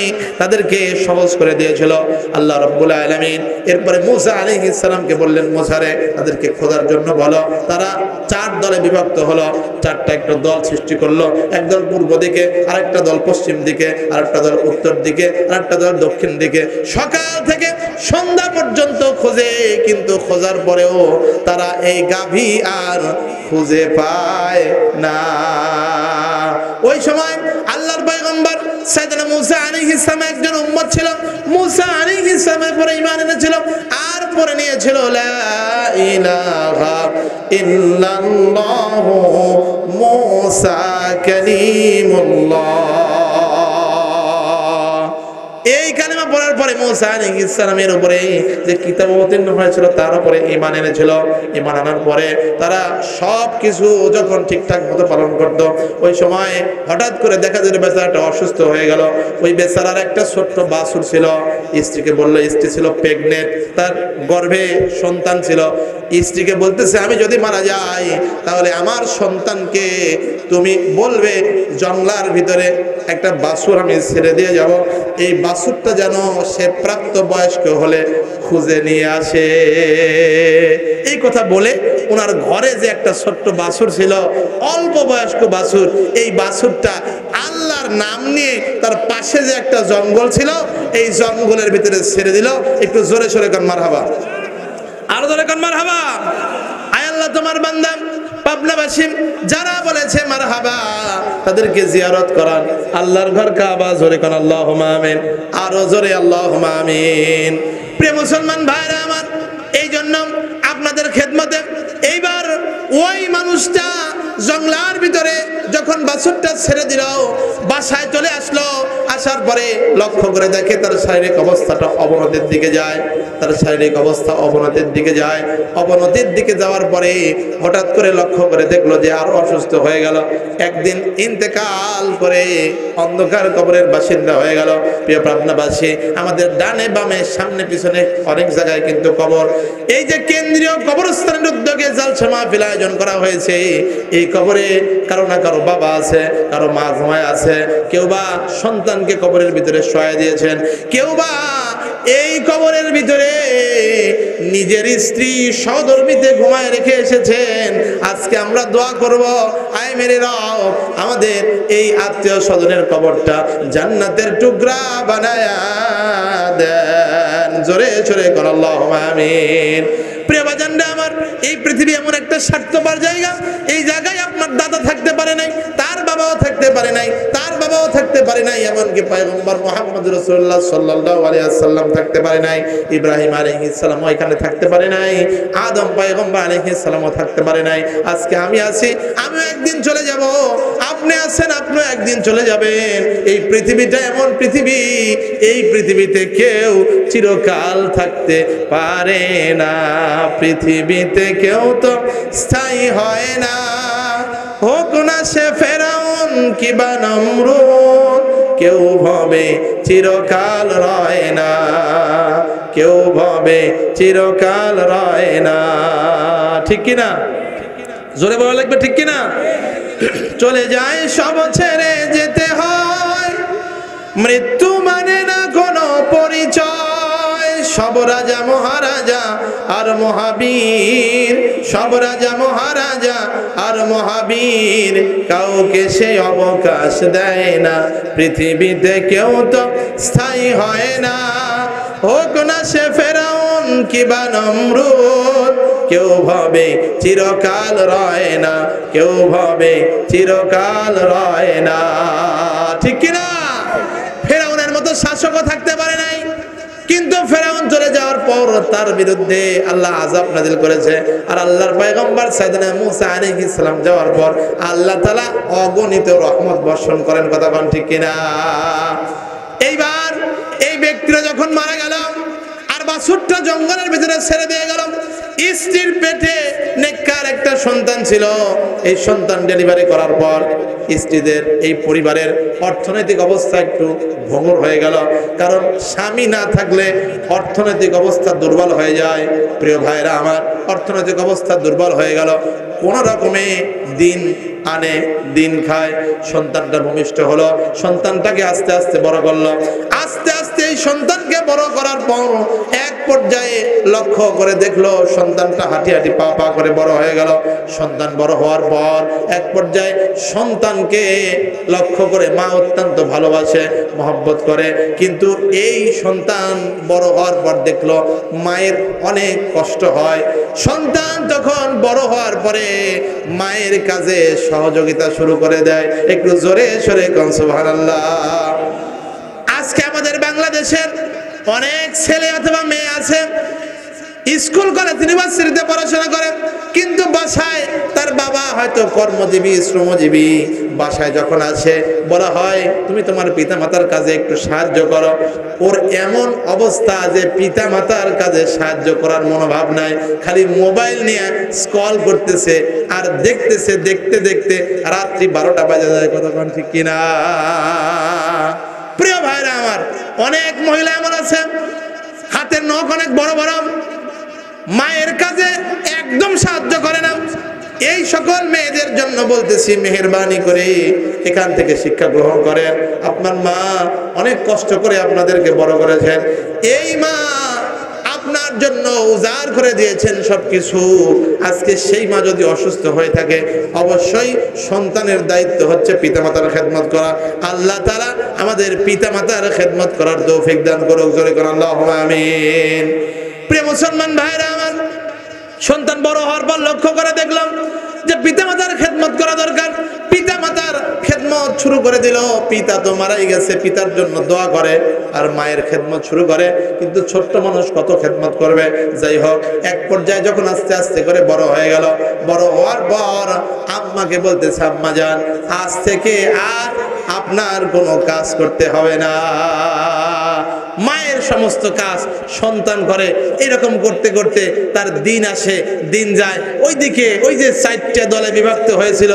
তাদেরকে সহজ করে দিয়েছিল আল্লাহ রাব্বুল আলামিন। এরপরে মুসা আলাইহিস সালামকে বললেন মুসা রে, তাদেরকে খোঁজার জন্য বলো। তারা 4 দলে বিভক্ত হলো, 4টা একটা দল সৃষ্টি করলো। একদল পূর্ব দিকে, আরেকটা দল পশ্চিম দিকে, আরেকটা দল উত্তর দিকে, আরেকটা দল দক্ষিণ দিকে। সকাল থেকে সন্ধ্যা পর্যন্ত খোঁজে, কিন্তু খোঁজার পরেও তারা এই গাভী আর খুঁজে পায় না। ওই সময় আল্লাহর পয়গম্বর সাইয়েদনা মুসা আলাইহিস সালাম একজন উম্মত ছিল। মুসা আলাইহিস সালামের পরে ঈমান এনেছিল, আর পরে নিয়েছিল লা ইলাহা ইল্লাল্লাহু মুসা কালিমুল্লাহ। এই কালেমা পড়ার পরে মুসা আলাইহিস সালামের উপরে যে কিতাব অবতীর্ণ হয়েছিল তার উপরে ঈমান এনেছিল। ঈমান আনার পরে তারা সব কিছু যখন ঠিকঠাক মতো পালন করত, ওই সময় হঠাৎ করে দেখা যায় বেচারাটা অসুস্থ হয়ে গেল। ওই বেচারার একটা ছোট্ট বাছুর ছিল, স্ত্রীকে বললো, স্ত্রী ছিল প্রেগনেন্ট, তার গর্ভে সন্তান ছিল। স্ত্রীকে বলতেছে আমি যদি মারা যাই তাহলে আমার সন্তানকে তুমি বলবে জঙ্গলার ভিতরে একটা বাছুর আমি ছেড়ে দিয়ে যাব, এই বাছুরটা যেন সে প্রাপ্ত বয়স্ক হলে খুঁজে নিয়ে আসে। এই কথা বলে ওনার ঘরে যে একটা ছোট্ট বাছুর ছিল, অল্প বয়স্ক বাছুর, এই বাছুরটা আল্লাহর নাম নিয়ে তার পাশে যে একটা জঙ্গল ছিল এই জঙ্গলের ভিতরে ছেড়ে দিল। একটু জোরে সরে কান মারহাবা, আরো জোরে কান মারহাবা। আয় আল্লাহ তোমার বান্দা পাবনাবাসী যারা বলেছে মারহাবা তাদেরকে জিয়ারত করান। আল্লাহর ঘর কাবা, জোরে কান আল্লাহুম্মা আমিন, আরো জোরে আল্লাহুম্মা আমিন। প্রিয় মুসলমান ভাইরা আমার, এই জন্য আপনাদের খেদমতে এইবার ওই মানুষটা জঙ্গলার ভিতরে যখন বাছুরটা ছেড়ে দিল, বাসায় চলে আসলো। আসার পরে লক্ষ্য করে দেখে তার শারীরিক অবস্থাটা অবনতির দিকে যায়। তার শারীরিক অবস্থা অবনতির দিকে যায়। অবনতির দিকে যাওয়ার পরে হঠাৎ করে লক্ষ্য করে দেখলো যে আরো অসুস্থ হয়ে গেল। একদিন ইন্তেকাল করে অন্ধকার কবরের বাসিন্দা হয়ে গেল। প্রিয় পাবনাবাসী, আমাদের ডানে বামে সামনে পিছনে অনেক জায়গায় কিন্তু কবর। এই যে কেন্দ্রীয় কবরস্থানের উদ্যোগে জালসা মাহফিল আয়োজন করা হয়েছে, এই কবরে কারো না কারো বাবা আছে, কারো মা ঘুমায় আছে, কেউ বা সন্তানকে কবরের ভিতরে শোয়া দিয়েছেন, কেউ বা এই কবরের ভিতরে নিজের স্ত্রী সহধর্মীতে ঘুমায় রেখে এসেছেন। আজকে আমরা দোয়া করব, আয় মেরে রব আমাদের এই আত্মীয় স্বজনের কবরটা জান্নাতের টুকরা বানায়া দেন। জোরে জোরে কর আল্লাহুম্মা আমিন। প্রিয় বাজানরা আমার, এই পৃথিবী এমন একটা স্বার্থপর জায়গা, এই জায়গায় আপনার দাদা থাকতে পারে নাই, তার বাবাও থাকতে পারে নাই, তার বাবাও থাকতে পারে নাই, এমনকি পয়গম্বর মুহাম্মদ রাসূলুল্লাহ সাল্লাল্লাহু আলাইহি ওয়াসাল্লাম থাকতে পারে নাই, ইব্রাহিম আলাইহিস সালাম ওইখানে থাকতে পারে নাই, আদম পয়গম্বর আলাইহিস সালামও থাকতে পারে নাই। আজকে আমি আছি, আমিও একদিন চলে যাব, আপনি আছেন, আপনিও একদিন চলে যাবেন। এই পৃথিবীটা এমন পৃথিবী, এই পৃথিবীতে কেউ চিরকাল থাকতে পারে না। পৃথিবীতে কেউ তো স্থায়ী হয় না, হোক না সে ফেরাউন কিবা নমরুদ, কেউ ভবে চিরকাল রয় না, কেউ ভবে চিরকাল রয় না। ঠিক কিনা? জোরে বলা লাগবে, ঠিক কিনা? চলে যায় সব ছেড়ে যেতে হয়, মৃত্যু মানে না কোনো পরিচয়। সব রাজা মহারাজা আর মহাবীর, সব রাজা মহারাজা আর মহাবীর, কাউকে সে অবকাশ দেয় না। পৃথিবীতে কেউ তো স্থায়ী হয় না, হোক না সে ফেরাউন কিবা নমরুদ, কেউ ভাবে চিরকাল রয় না, কেউ ভাবে চিরকাল রয় না। ঠিক কিনা? ফেরাউনের মতো শাসকও থাকতে পারে নাই, কিন্তু ফেরাউন চলে যাওয়ার পর তার বিরুদ্ধে আল্লাহ আযাব নাযিল করেছে। আর আল্লাহর পয়গম্বর সাইয়েদনা মূসা আলাইহিস সালাম যাওয়ার পর আল্লাহ তাআলা অগণিত রহমত বর্ষণ করেন। কথা বলেন ঠিক কিনা? এইবার এই ব্যক্তিরা যখন মারা গেল আর বাছুরটা জঙ্গলের ভিতরে ছেড়ে দিয়ে গেল, স্ত্রীর পেটে নেককার একটা সন্তান ছিল। এই সন্তান ডেলিভারি করার পর স্ত্রীদের, এই পরিবারের অর্থনৈতিক অবস্থা একটু ভঙ্গুর হয়ে গেল, কারণ স্বামী না থাকলে অর্থনৈতিক অবস্থা দুর্বল হয়ে যায়। প্রিয় ভাইরা আমার, অর্থনৈতিক অবস্থা দুর্বল হয়ে গেল, কোন রকমে দিন আনে দিন খায়। সন্তানটা ভূমিষ্ঠ হলো, সন্তানটাকে আস্তে আস্তে বড় করলো। আস্তে আস্তে এই সন্তানকে বড় করার পর এক পর্যায়ে লক্ষ্য করে দেখলো সন্তানটা হাঁটি হাঁটি পা পা করে বড় হয়ে গেল। সন্তান বড় হওয়ার পর এক পর্যায়ে সন্তানকে লক্ষ্য করে মা অত্যন্ত ভালোবাসে, মহব্বত করে, কিন্তু এই সন্তান বড় হওয়ার পর দেখলো মায়ের অনেক কষ্ট হয়। সন্তান তখন বড় হওয়ার পরে মায়ের কাজে সহযোগিতা শুরু করে দেয়। একটু জোরে সরে কোন সুবহানাল্লাহ। আজকে আমাদের বাংলাদেশের অনেক ছেলে অথবা মেয়ে আছে, স্কুল কলেজ ইউনিভার্সিটিতে পড়াশোনা করে, কিন্তু বাসায় তার বাবা হয়তো কর্মজীবী শ্রমজীবী। বাসায় যখন আসে বলা হয় তুমি তোমার পিতামাতার কাজে একটু সাহায্য করো। ওর এমন অবস্থা যে পিতামাতার কাজে সাহায্য করার মনোভাব নাই, খালি মোবাইল নিয়ে স্ক্রল করতেছে আর দেখতেছে, দেখতে দেখতে রাত্রি 12টা বাজে যায়। কতক্ষণ ঠিক কিনা? প্রিয় ভাইরা আমার, অনেক মহিলা এমন আছে হাতের নখ অনেক বড় বড়, মায়ের কাজে একদম সাহায্য করে না। এই সকল মেয়েদের জন্য বলতেছি, মেহেরবানি করে এখান থেকে শিক্ষা গ্রহণ করেন। আপনার মা অনেক কষ্ট করে আপনাদেরকে বড় করেছেন, এই মা আপনার জন্য উজাড় করে দিয়েছেন সবকিছু। আজকে সেই মা যদি অসুস্থ হয়ে থাকে, অবশ্যই সন্তানের দায়িত্ব হচ্ছে পিতামাতার খেদমত করা। আল্লাহ তাআলা আমাদের পিতামাতার খেদমত করার তৌফিক দান করুক। জোরে করুন আল্লাহুম্মা আমিন। প্রিয় মুসলমান ভাইরা আমার, সন্তান বড় হওয়ার পর লক্ষ্য করে দেখলাম যে পিতামাতার খেদমত করা দরকার। পিতামাতার খেদমত শুরু করে দিল। পিতা তো মারাই গেছে, পিতার জন্য দোয়া করে আর মায়ের খেদমত শুরু করে, কিন্তু ছোট্ট মানুষ কত খেদমত করবে। যাই হোক, এক পর্যায়ে যখন আস্তে আস্তে করে বড় হয়ে গেল, বড় হওয়ার পর আম্মাকে বলতেছে, আম্মা জান আজ থেকে আর আপনার কোনো কাজ করতে হবে না। মায়ের সমস্ত কাজ সন্তান করে। এরকম করতে করতে তার দিন আসে, দিন যায়। ওইদিকে ওই যে 4টে দলে বিভক্ত হয়েছিল,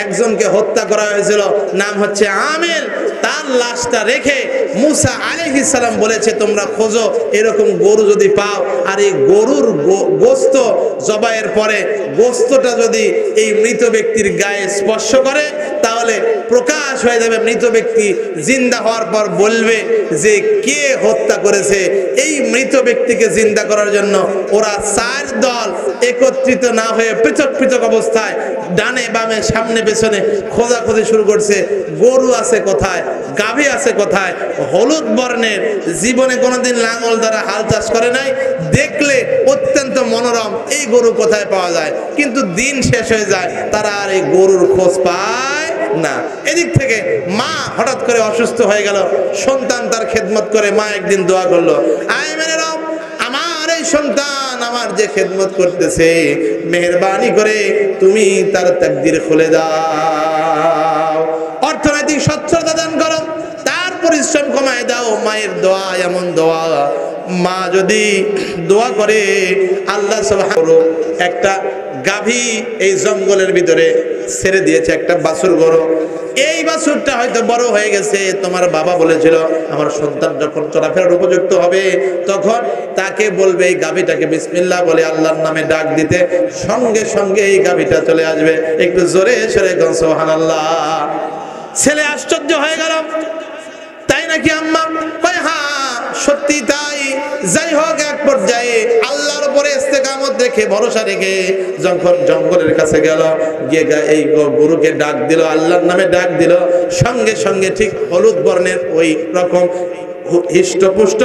একজনকে হত্যা করা হয়েছিল, নাম হচ্ছে আমেল। তার লাশটা রেখে মুসা আলাইহিস সালাম বলেছে তোমরা খোঁজো এরকম গরু যদি পাও, আর এই গরুর গোশত জবাইয়ের পরে গোশতটা যদি এই মৃত ব্যক্তির গায়ে স্পর্শ করে তাহলে প্রকাশ হয়ে যাবে। মৃত ব্যক্তি জিন্দা হওয়ার পর বলবে যে কে হত্যা করেছে। এই মৃত ব্যক্তিকে জিন্দা করার জন্য ওরা 4 দল একত্রিত না হয়ে পৃথক পৃথক অবস্থায় ডানে বামে সামনে পেছনে খোঁজাখুঁজি শুরু করছে। গরু আছে কোথায়, গাভী আছে কোথায়, হলুদ বর্ণের, জীবনে কোনোদিন লাঙল দ্বারা হাল চাষ করে নাই, দেখলে অত্যন্ত মনোরম, এই গরু কোথায় পাওয়া যায়। কিন্তু দিন শেষ হয়ে যায়, তারা আর এই গরুর খোঁজ পায় না। এদিক থেকে মা হঠাৎ করে অসুস্থ হয়ে গেল। সন্তান তার খেদমত করে। মা একদিন দোয়া করলো, আয় মেরে রব, আমার এই সন্তান আমার যে খেদমত করতেছে, মেহেরবানি করে তুমি তার তাকদীর খুলে দাও, অর্থনৈতিক সচ্ছলতা দান করো, তার পরিশ্রম কমায় দাও। মায়ের দোয়া এমন দোয়া, মা যদি দোয়া করে আল্লাহ সুবহানাহু একটা গাভী এই জঙ্গলের ভিতরে ছেড়ে দিয়েছে, একটা বাছুর গরু। এই বাছুরটা হয়তো বড় হয়ে গেছে। তোমার বাবা বলেছিল আমার সন্তান যখন চলাফেরার উপযুক্ত হবে তখন তাকে বলবে এই গাভীটাকে বিসমিল্লাহ বলে আল্লাহর নামে ডাক দিতে, সঙ্গে সঙ্গে এই গাভীটা চলে আসবে। একটু জোরে সরে গান সুবহানাল্লাহ। ছেলে আশ্চর্য হয়ে গেল, তাই নাকি আম্মা? কয় হ্যাঁ সত্যি তাই। যাই হোক, এক পর্যায়ে আল্লাহর উপরে ইস্তেকামত রেখে ভরসা রেখে যখন জঙ্গলের কাছে গেল, গিয়ে এই গরুকে ডাক দিল, আল্লাহর নামে ডাক দিল, সঙ্গে সঙ্গে ঠিক হলুদ বর্ণের ওই রকম হিষ্টপুষ্ট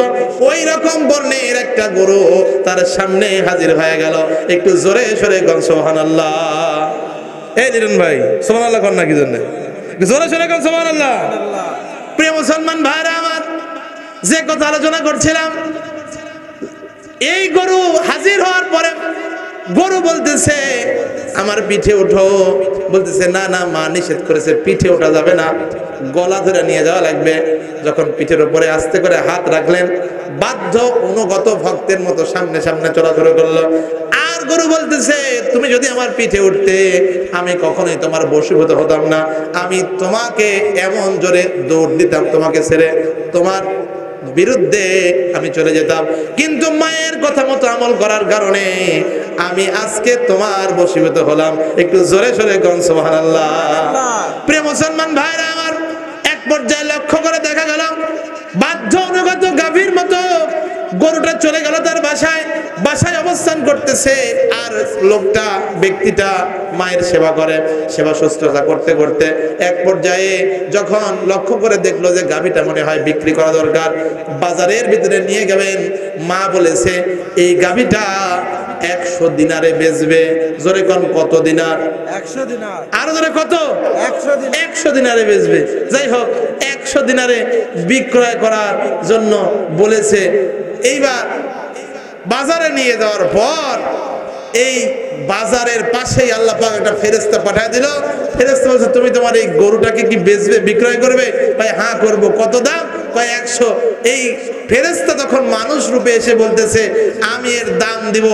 ওই রকম বর্ণের একটা গরু তার সামনে হাজির হয়ে গেল। একটু জোরে সরে গান সুবহানাল্লাহ। এই দিলেন ভাই সুবহানাল্লাহ কর না কি জন্য? জোরে সরে গান সুবহানাল্লাহ। প্রিয় মুসলমান ভাইরা আমার, যে কথা আলোচনা করছিলাম, এই গরু হাজির হওয়ার পরে গরু বলতেছে আমার পিঠে ওঠো। বলতেছে না না, মা নিষেধ করেছে, পিঠে ওঠা যাবে না, গলা ধরে নিয়ে যাওয়া লাগবে। যখন পিঠের উপরে আস্তে করে হাত রাখলেন, বাধ্য অনুগত ভক্তের মতো সামনে সামনে চলাচল করলো। আর গরু বলতেছে তুমি যদি আমার পিঠে উঠতে আমি কখনোই তোমার বশীভূত হতাম না, আমি তোমাকে এমন জোরে দৌড় দিতাম তোমাকে ছেড়ে, তোমার বিরুদ্ধে আমি চলে যেতাম। কিন্তু মায়ের কথা মতো আমল করার কারণে আমি আজকে তোমার বশীভূত হলাম। একটু জোরে সরে গান সুবহানাল্লাহ। প্রিয় মুসলমান ভাইরা আমার, এক পর্যায়ে লক্ষ্য করে দেখা গেল বাধ্য অনুগত গাভীর মতো গরুটা চলে গেল তার বাসায়। বাসায় অবস্থান করতেছে, আর লোকটা ব্যক্তিটা মায়ের সেবা করে, সেবা শুশ্রূষা করতে করতে এক পর্যায়ে যখন লক্ষ্য করে দেখলো যে গাভীটা মনে হয় বিক্রি করা দরকার, বাজারের ভিতরে নিয়ে গেলেন। মা বলেছে এই গাভীটা 100 দিনারে বেচবে। জোরে কোন কত দিনার? 100 দিনার। আরো জোরে কত? 100 দিনার। 100 দিনারে বেচবে। যাই হোক, 100 দিনারে বিক্রয় করার জন্য বলেছে। এইবার বাজারে নিয়ে যাওয়ার পর এই বাজারের পাশেই আল্লাহ পাক একটা ফেরেশতা পাঠিয়ে দিল। ফেরেশতা বলছে তুমি তোমার এই গরুটাকে কি বেচবে, বিক্রয় করবে? ভাই হ্যাঁ করব। কত দাম? কয় 100। এই ফেরেশতা তখন মানুষ রূপে এসে বলতেছে আমি এর দাম দিব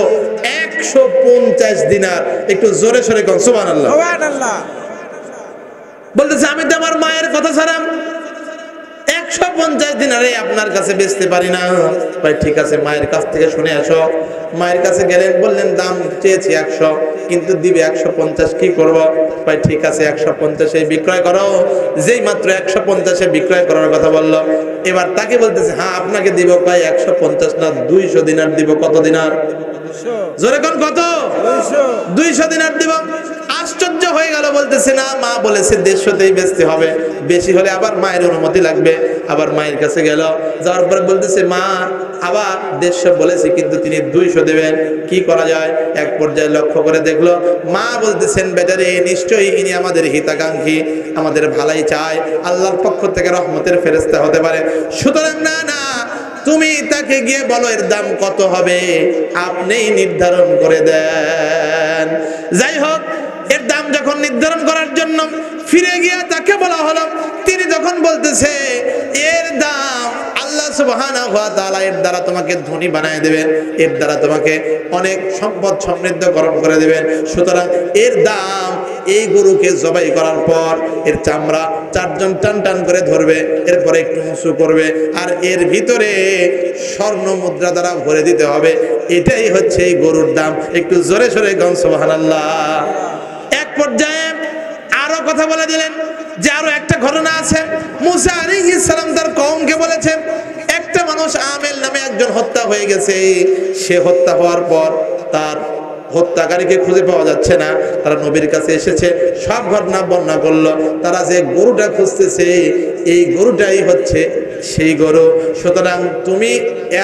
150 দিনার। একটু জোরে সরে কোন সুবহানাল্লাহ। সুবহানাল্লাহ। বলতেছে আমি তো আমার মায়ের কথা ছাড়াম 150 দিনারে আপনার কাছে বেচতে পারি না। ভাই ঠিক আছে, মায়ের কাছ থেকে শুনে আসো। মায়ের কাছে গেলেন, বললেন দাম চেয়েছি 100, কিন্তু দিবে 150। কি করব? ভাই ঠিক আছে 150 বিক্রয় করো। যেই মাত্র 150 বিক্রয় করার কথা বললো, এবার তাকে বলতেছে হ্যাঁ আপনাকে দিব। ভাই 150 না 200 দিনার দিব। কত দিনার? জোরে কোন কত? 200 দিনার দিব। আশ্চর্য হয়ে গেল, বলতেছে না মা বলেছে 150তেই বেচতে হবে, বেশি হলে আবার মায়ের অনুমতি লাগবে। আবার মায়ের কাছে গেল, যাওয়ার পরে বলতেছে মা আবার 150 বলেছে কিন্তু তিনি 200 দেবেন, কি করা যায়? এক পর্যায়ে লক্ষ্য করে দেখলো মা বলতেছেন বেটারে নিশ্চয়ই ইনি আমাদের হিতাকাঙ্ক্ষী, আমাদের ভালাই চায়, আল্লাহর পক্ষ থেকে রহমতের ফেরেশতা হতে পারে। সুতরাং না না, তুমি তাকে গিয়ে বলো এর দাম কত হবে, আপনিই নির্ধারণ করে দেন। যাই হোক, এর দাম যখন নির্ধারণ করার জন্য ফিরে গিয়ে তাকে বলা হলো, তিনি যখন বলতেছে এর দাম আল্লাহ সুবহানাহু ওয়া তাআলা এর দ্বারা তোমাকে ধনী বানায় দেবেন, এর দ্বারা তোমাকে অনেক সম্পদ সমৃদ্ধকরণ করে দেবেন। সুতরাং এর দাম, এই গরুকে জবাই করার পর এর চামড়া চারজন টান টান করে ধরবে, এরপরে একটু উঁচু করবে, আর এর ভিতরে স্বর্ণ মুদ্রা দ্বারা ভরে দিতে হবে। এটাই হচ্ছে এই গরুর দাম। একটু জোরে সোরে গান সুবহানাল্লাহ। এক পর্যায়ে আরো কথা বলে দিলেন যে আরো একটা ঘটনা আছে। মুসা আলাইহিস সালাম তার কওমকে বলেছেন, একটা মানুষ আমেল নামে একজন হত্যা হয়ে গেছে। সে হত্যা হওয়ার পর তার হত্যাকারীকে খুঁজে পাওয়া যাচ্ছে না। তারা নবীর কাছে এসেছে, সব ঘটনা বর্ণনা করলো। তারা যে গরুটা খুঁজতেছে, এই গরুটাই হচ্ছে সেই গরু। সুতরাং তুমি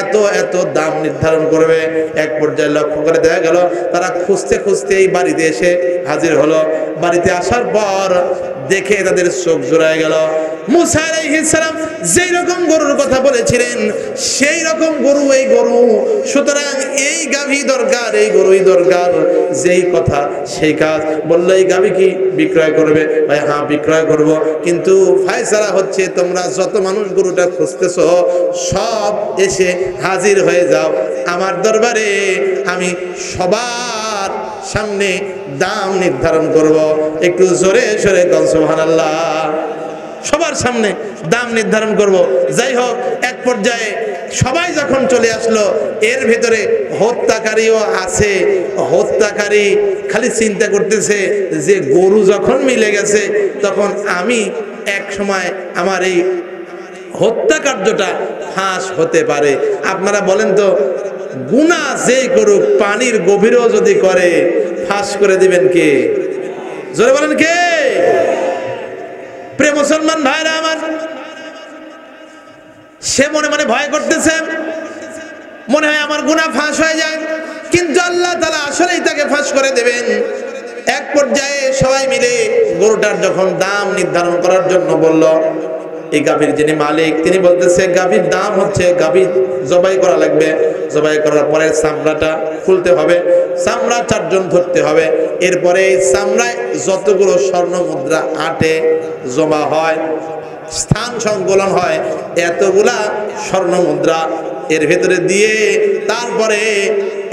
এত এত দাম নির্ধারণ করবে। এক পর্যায়ে লক্ষ্য করে দেখা গেল তারা খুঁজতে খুঁজতে এই বাড়িতে এসে হাজির হলো। বাড়িতে আসার পর দেখে তাদের চোখ জোড়ায় গেল। মুসা আলাইহিস সালাম যেই রকম গরুর কথা বলেছিলেন সেই রকম গরু এই গরু। সুতরাং এই গাভী দরকার, এই গরুই দরকার। যেই কথা সেই কাজ। বললো এই গাভী কি বিক্রয় করবে? ভাই হ্যাঁ বিক্রয় করব, কিন্তু ফায়সালা হচ্ছে তোমরা যত মানুষ গরুটা খুঁজতেছো সব এসে হাজির হয়ে যাও আমার দরবারে। আমি সবার সামনে দাম নির্ধারণ করব। একটু জোরে সোরে বল সুবহানাল্লাহ। সবার সামনে দাম নির্ধারণ করব। যাই হোক, এক পর্যায়ে সবাই যখন চলে আসলো, এর ভিতরে হত্যাকারীও আছে। হত্যাকারী খালি চিন্তা করতেছে যে গরু যখন মিলে গেছে, তখন আমি এক সময় আমার এই হত্যা কার্যটা ফাঁস হতে পারে। আপনারা বলেন তো, গুনাহ যেই করুক পানির গভীরেও যদি করে, ফাঁস করে দিবেন কে? জোরে বলেন কে? প্রিয় মুসলমান ভাইরা আমার, সে মনে মনে ভয় করতেছে, মনে হয় আমার গুনাহ ফাঁস হয়ে যায়, কিন্তু আল্লাহ তাআলা আসলেই তাকে ফাঁস করে দেবেন। এক পর্যায়ে সবাই মিলে গরুটার যখন দাম নির্ধারণ করার জন্য বলল, এই গাভীর যিনি মালিক তিনি বলতেছে গাভীর দাম হচ্ছে, গাভী জবাই করা লাগবে। জবাই করার পরে চামড়াটা খুলতে হবে, চামড়া চারজন ধরতে হবে। এরপরে এই চামড়ায় যতগুলো স্বর্ণ মুদ্রা আটে জমা হয়, স্থান সংকলন হয়, এতগুলা স্বর্ণ মুদ্রা এর ভেতরে দিয়ে তারপরে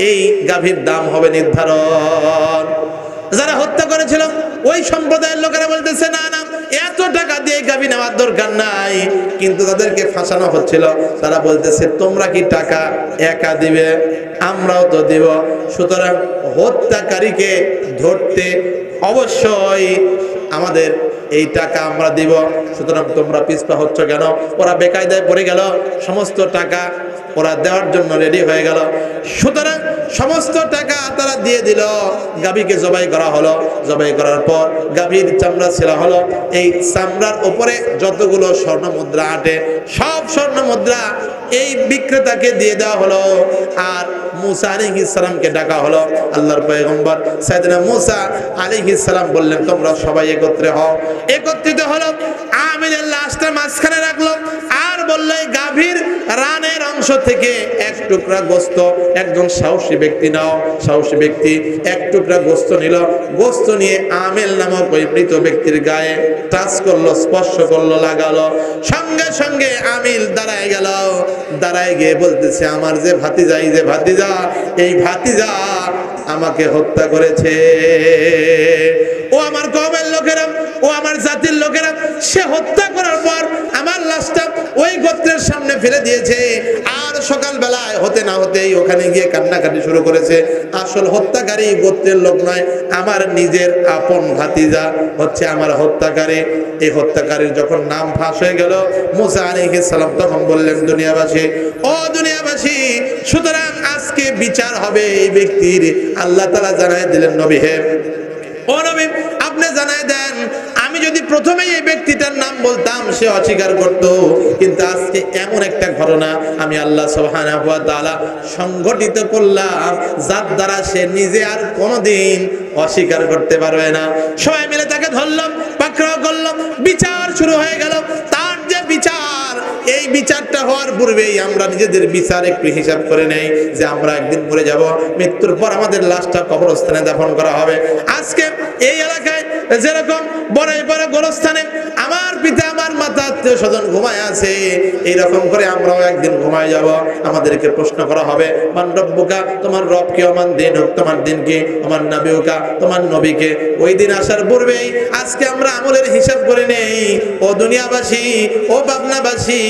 এই গাভীর দাম হবে নির্ধারণ। যারা হত্যা করেছিল ওই সম্প্রদায়ের লোকেরা বলতেছে না না, এত টাকা দিয়ে গাভী নেওয়ার দরকার নাই, কিন্তু তাদেরকে ফাঁসানো হচ্ছিল। তারা বলতেছে তোমরা কি টাকা একা দিবে? আমরাও তো দিব। সুতরাং হত্যাকারীকে ধরতে অবশ্যই আমাদের এই টাকা আমরা দিব। সুতরাং তোমরা পিছপা হচ্ছ কেন? ওরা বেকায়দায় পড়ে গেল, সমস্ত টাকা ওরা দেওয়ার জন্য রেডি হয়ে গেল। সুতরাং সমস্ত টাকা তারা দিয়ে দিল। গাভীকে জবাই করা হলো। জবাই করার পর গাভীর চামড়া ছেঁড়া হলো। এই চামড়ার উপরে যতগুলো স্বর্ণ মুদ্রা আটে সব স্বর্ণ মুদ্রা এই বিক্রেতাকে দিয়ে দেওয়া হলো। আর মুসা আলাইহিস সালামকে ডাকা হলো। আল্লাহর পয়গম্বর সাইয়েদনা মুসা আলাইহিস সালাম বললেন তোমরা সবাই একত্রে হও। একত্রিত হলো, আমিরের লাশটা মাঝখানে রাখলো আর বলল এই গাভীর রানের অংশ থেকে এক টুকরা গোস্ত একজন সাহসী ব্যক্তি নাও। সাহসী ব্যক্তি এক টুকরা গোস্ত নিল। গোস্ত নিয়ে আমেল নামক ওই মৃত ব্যক্তির গায়ে টাচ করলো, স্পর্শ করলো, লাগালো। সঙ্গে সঙ্গে আমিল দাঁড়ায় গেল। দাঁড়ায় গিয়ে বলতেছে আমার যে ভাতিজা, এই যে ভাতিজা, এই ভাতিজা আমাকে হত্যা করেছে। ও আমার কওমের লোকেরা, ও আমার জাতির লোকেরা, সে হত্যা করার পর আমার লাশটা ওই গোত্রের সামনে ফেলে দিয়েছে। আর সকাল বেলায় হতে না হতেই ওখানে গিয়ে কান্নাকাটি শুরু করেছে। আসল হত্যাকারী গোত্রের লোক নয়, আমার নিজের আপন ভাতিজা হচ্ছে আমার হত্যাকারী। এই হত্যাকারীর যখন নাম ফাঁস হয়ে গেল, মুসা আলাইহিস সালাম তখন বললেন দুনিয়াবাসী, ও দুনিয়াবাসী, সুতরাং আজকে বিচার হবে এই ব্যক্তির। আল্লাহ তাআলা জানায় দিলেন নবী হে, ও নবী আপনি জানাই দেন, আমি যদি প্রথমেই এই ব্যক্তিটার নাম বলতাম সে অস্বীকার করত, কিন্তু আজকে এমন একটা ঘটনা আমি আল্লাহ সুবহানাহু ওয়া তাআলা সংগঠিত করলাম যার দ্বারা সে নিজে আর কোনোদিন অস্বীকার করতে পারবে না। সবাই মিলে তাকে ধরলাম, পাকড়াও করলাম, বিচার শুরু হয়ে গেল। তার যে বিচার, এই বিচারটা হওয়ার পূর্বেই আমরা নিজেদের বিচার একটু হিসাব করে নেই যে আমরা একদিন মরে যাব, মৃত্যুর পর আমাদের লাশটা কবরস্থানে দাফন করা হবে। আজকে এই এলাকায় যেরকম বড় বড় গোরস্থানে আমার পিতা আমার মাতা আত্মীয় স্বজন ঘুমায় আছে, এইরকম করে আমরাও একদিন ঘুমায় যাব। আমাদেরকে প্রশ্ন করা হবে, মান রব্বুকা, তোমার রব কে? আমার দিন হোক, তোমার দিন কি? আমার নবীকা, তোমার নবীকে। ওই দিন আসার পূর্বেই আজকে আমরা আমলের হিসাব করে নেই। ও দুনিয়াবাসী, ও পাবনাবাসী,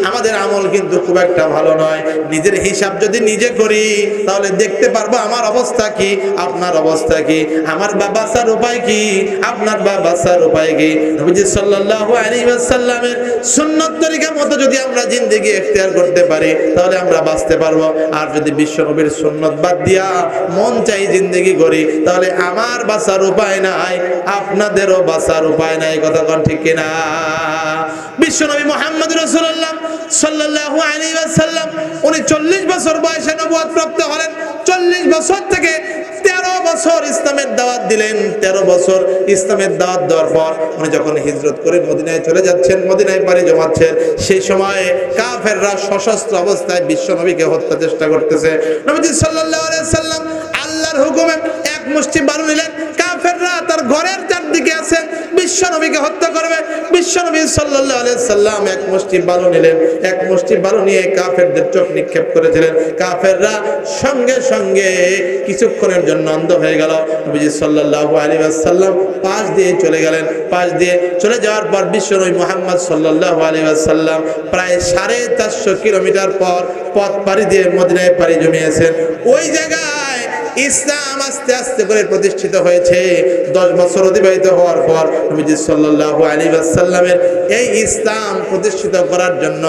আমাদের আমল কিন্তু খুব একটা ভালো নয়। নিজের হিসাব যদি নিজে করি তাহলে দেখতে পারবো আমার অবস্থা কি, আপনার অবস্থা কি, আমার বাঁচার উপায় কি, আপনার বাঁচার উপায় কি। নবীজি সাল্লাল্লাহু আলাইহি ওয়াসাল্লামের সুন্নাত তরিকা মতো যদি আমরা জিন্দেগি ইখতিয়ার করতে পারি তাহলে আমরা বাঁচতে পারবো। আর যদি বিশ্ব নবীর সুন্নাত বাদ দিয়া মন চাই জিন্দেগি করি তাহলে আমার বাঁচার উপায় নাই, আপনাদেরও বাঁচার উপায় নাই। কথা কোন ঠিক কিনা? বিশ্ব নবী মুহাম্মদ রাসূলুল্লাহ সাল্লাল্লাহু আলাইহি ওয়াসাল্লাম উনি 40 বছর বয়সে নবুয়ত প্রাপ্ত হলেন। 40 বছর থেকে 13 বছর ইসলামের দাওয়াত দিলেন। 13 বছর ইসলামের দাওয়াত দেওয়ার পর উনি যখন হিজরত করে মদিনায় চলে যাচ্ছেন, মদিনায় পাড়ি জমাচ্ছেন, সেই সময়ে কাফেররা সশস্ত্র অবস্থায় বিশ্ব নবীকে হত্যা চেষ্টা করতেছে। নবীজি সাল্লাল্লাহু আলাইহি ওয়াসাল্লাম আল্লাহর হুকুমে এক মুষ্টি বালু নিলেন। কাফেররা তার ঘরের চারদিকে আছে, বিশ্ব নবীকে হত্যা করবে। বিশ্ব নবী সাল্লাল্লাহু আলাইহি ওয়াসাল্লাম এক মুষ্টি বালু নিলেন। এক মুষ্টি বালু নিয়ে কাফেরদের চোখ নিক্ষেপ করেছিলেন। কাফেররা সঙ্গে সঙ্গে কিছুক্ষণের জন্য অন্ধ হয়ে গেল। নবীজি সাল্লাল্লাহু আলাইহি ওয়াসাল্লাম পাশ দিয়ে চলে গেলেন। পাশ দিয়ে চলে যাওয়ার পর বিশ্ব নবী মুহাম্মদ সাল্লাল্লাহু আলাইহি ওয়াসাল্লাম প্রায় 450 কিলোমিটার পথ পাড়ি দিয়ে মদিনায় পাড়ি জমিয়েছেন। ওই জায়গায় ইসলাম আস্তে আস্তে করে প্রতিষ্ঠিত হয়েছে। 10 বছর অতিবাহিত হওয়ার পর নবীজি সাল্লাল্লাহু আলাইহি ওয়াসাল্লামের এই ইসলাম প্রতিষ্ঠিত করার জন্য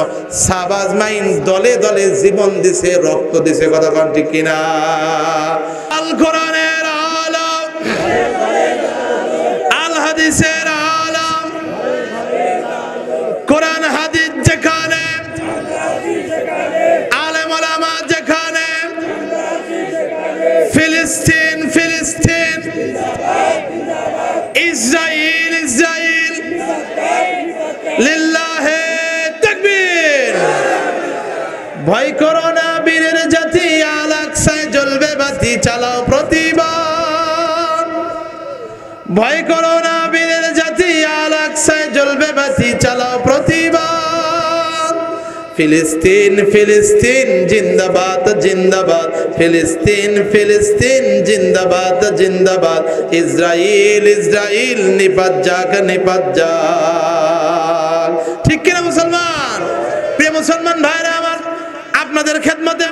সাহাবা আজমাইন দলে দলে জীবন দিছে, রক্ত দিছে। কথা কোন ঠিক কিনা? আল কোরআনের আলম, আল হাদিসের আলম, কোরআন হাদিস যেখানে, আলেম ওলামা যেখানে, ফিলিস্তিন ফিলিস্তিন, ইসরাইল ইসরাইল, লিল্লাহে তাকবীর। ভয় করো না বীরের জাতি, আল আকসায় জ্বলবে বাতি, চালাও প্রতিবাদ। ভয় করো না বীরের জাতি, আল আকসায় জ্বলবে বাতি, চালাও প্রতিবাদ। ফিলিস্তিন ফিলিস্তিন জিন্দাবাদ জিন্দাবাদ, ফিলিস্তিন ফিলিস্তিন জিন্দাবাদ জিন্দাবাদ, ইসরাইল ইসরাইল নিপাত যাক নিপাত যাক। ঠিক কিনা মুসলমান? প্রিয় মুসলমান ভাইরা আমার, আপনাদের খেদমতে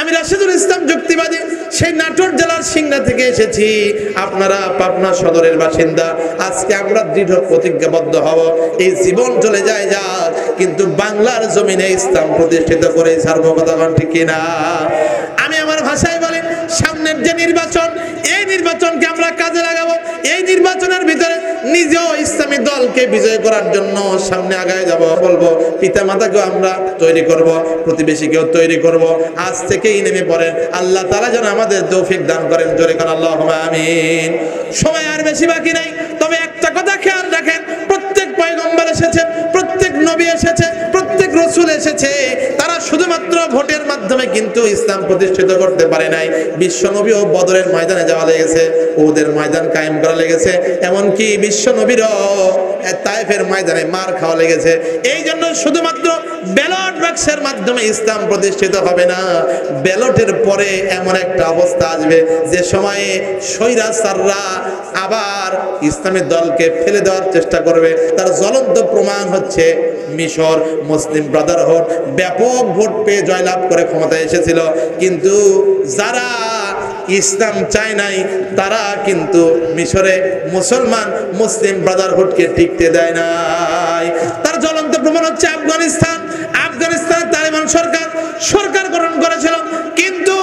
আমি রাশিদুল ইসলাম যুক্তিবাদী সেই নাটোর জেলার সিংড়া থেকে এসেছি। আপনারা পাবনা সদরের বাসিন্দা। আজকে আমরা দৃঢ় প্রতিজ্ঞাবদ্ধ হব, এই জীবন চলে যায় যাক, কিন্তু বাংলার জমিনে ইসলাম প্রতিষ্ঠিত করে ছাড়বো। কথা কোন ঠিক কিনা? আমি আমার ভাষায় বলি, সামনের যে নির্বাচন, এই নির্বাচনকে আমরা কাজে লাগাবো। এই নির্বাচনের ভিতরে নিজেও ইসলামী দলকে বিজয় করার জন্য সামনে আগায় যাব। বলবো পিতা মাতাকেও আমরা তৈরি করব, প্রতিবেশীকেও তৈরি করব। আজ থেকেই নেমে পড়েন। আল্লাহ তাআলা যেন আমাদের তৌফিক দান করেন। জোরে কোন আল্লাহুম্মা আমিন। সময় আর বেশি বাকি নাই, তবে একটা কথা খেয়াল রাখেন, প্রত্যেক পয়গম্বর এসেছে, প্রত্যেক নবী এসেছে, প্রত্যেক রাসূল এসেছে, তারা শুধুমাত্র ভোটের মাধ্যমে কিন্তু ইসলাম প্রতিষ্ঠিত করতে পারে নাই। বিশ্ব নবীও বদরের ময়দানে যাওয়া লেগেছে, ওদের ময়দান কায়েম করা লেগেছে, এমনকি বিশ্ব নবীরও তায়েফের ময়দানে মার খাওয়া লেগেছে। এই জন্য শুধুমাত্র ব্যালট বাক্সের মাধ্যমে ইসলাম প্রতিষ্ঠিত হবে না। ব্যালটের পরে এমন একটা অবস্থা আসবে যে সময়ে স্বৈরাচাররা আবার ইসলামী দলকে ফেলে দেওয়ার চেষ্টা করবে। তার জ্বলন্ত প্রমাণ হচ্ছে মিশর। মুসলিম ব্রাদারহুড ব্যাপক ভোট পেয়ে জয়লাভ করে ক্ষমতায় এসেছিল, কিন্তু যারা ইসলাম চায় নাই তারা কিন্তু মিশরে মুসলমান মুসলিম ব্রাদারহুডকে টিকতে দেয় নাই। তার জ্বলন্ত প্রমাণ হচ্ছে আফগানিস্তান। আফগানিস্তানের তালিবান সরকার গঠন করেছিল, কিন্তু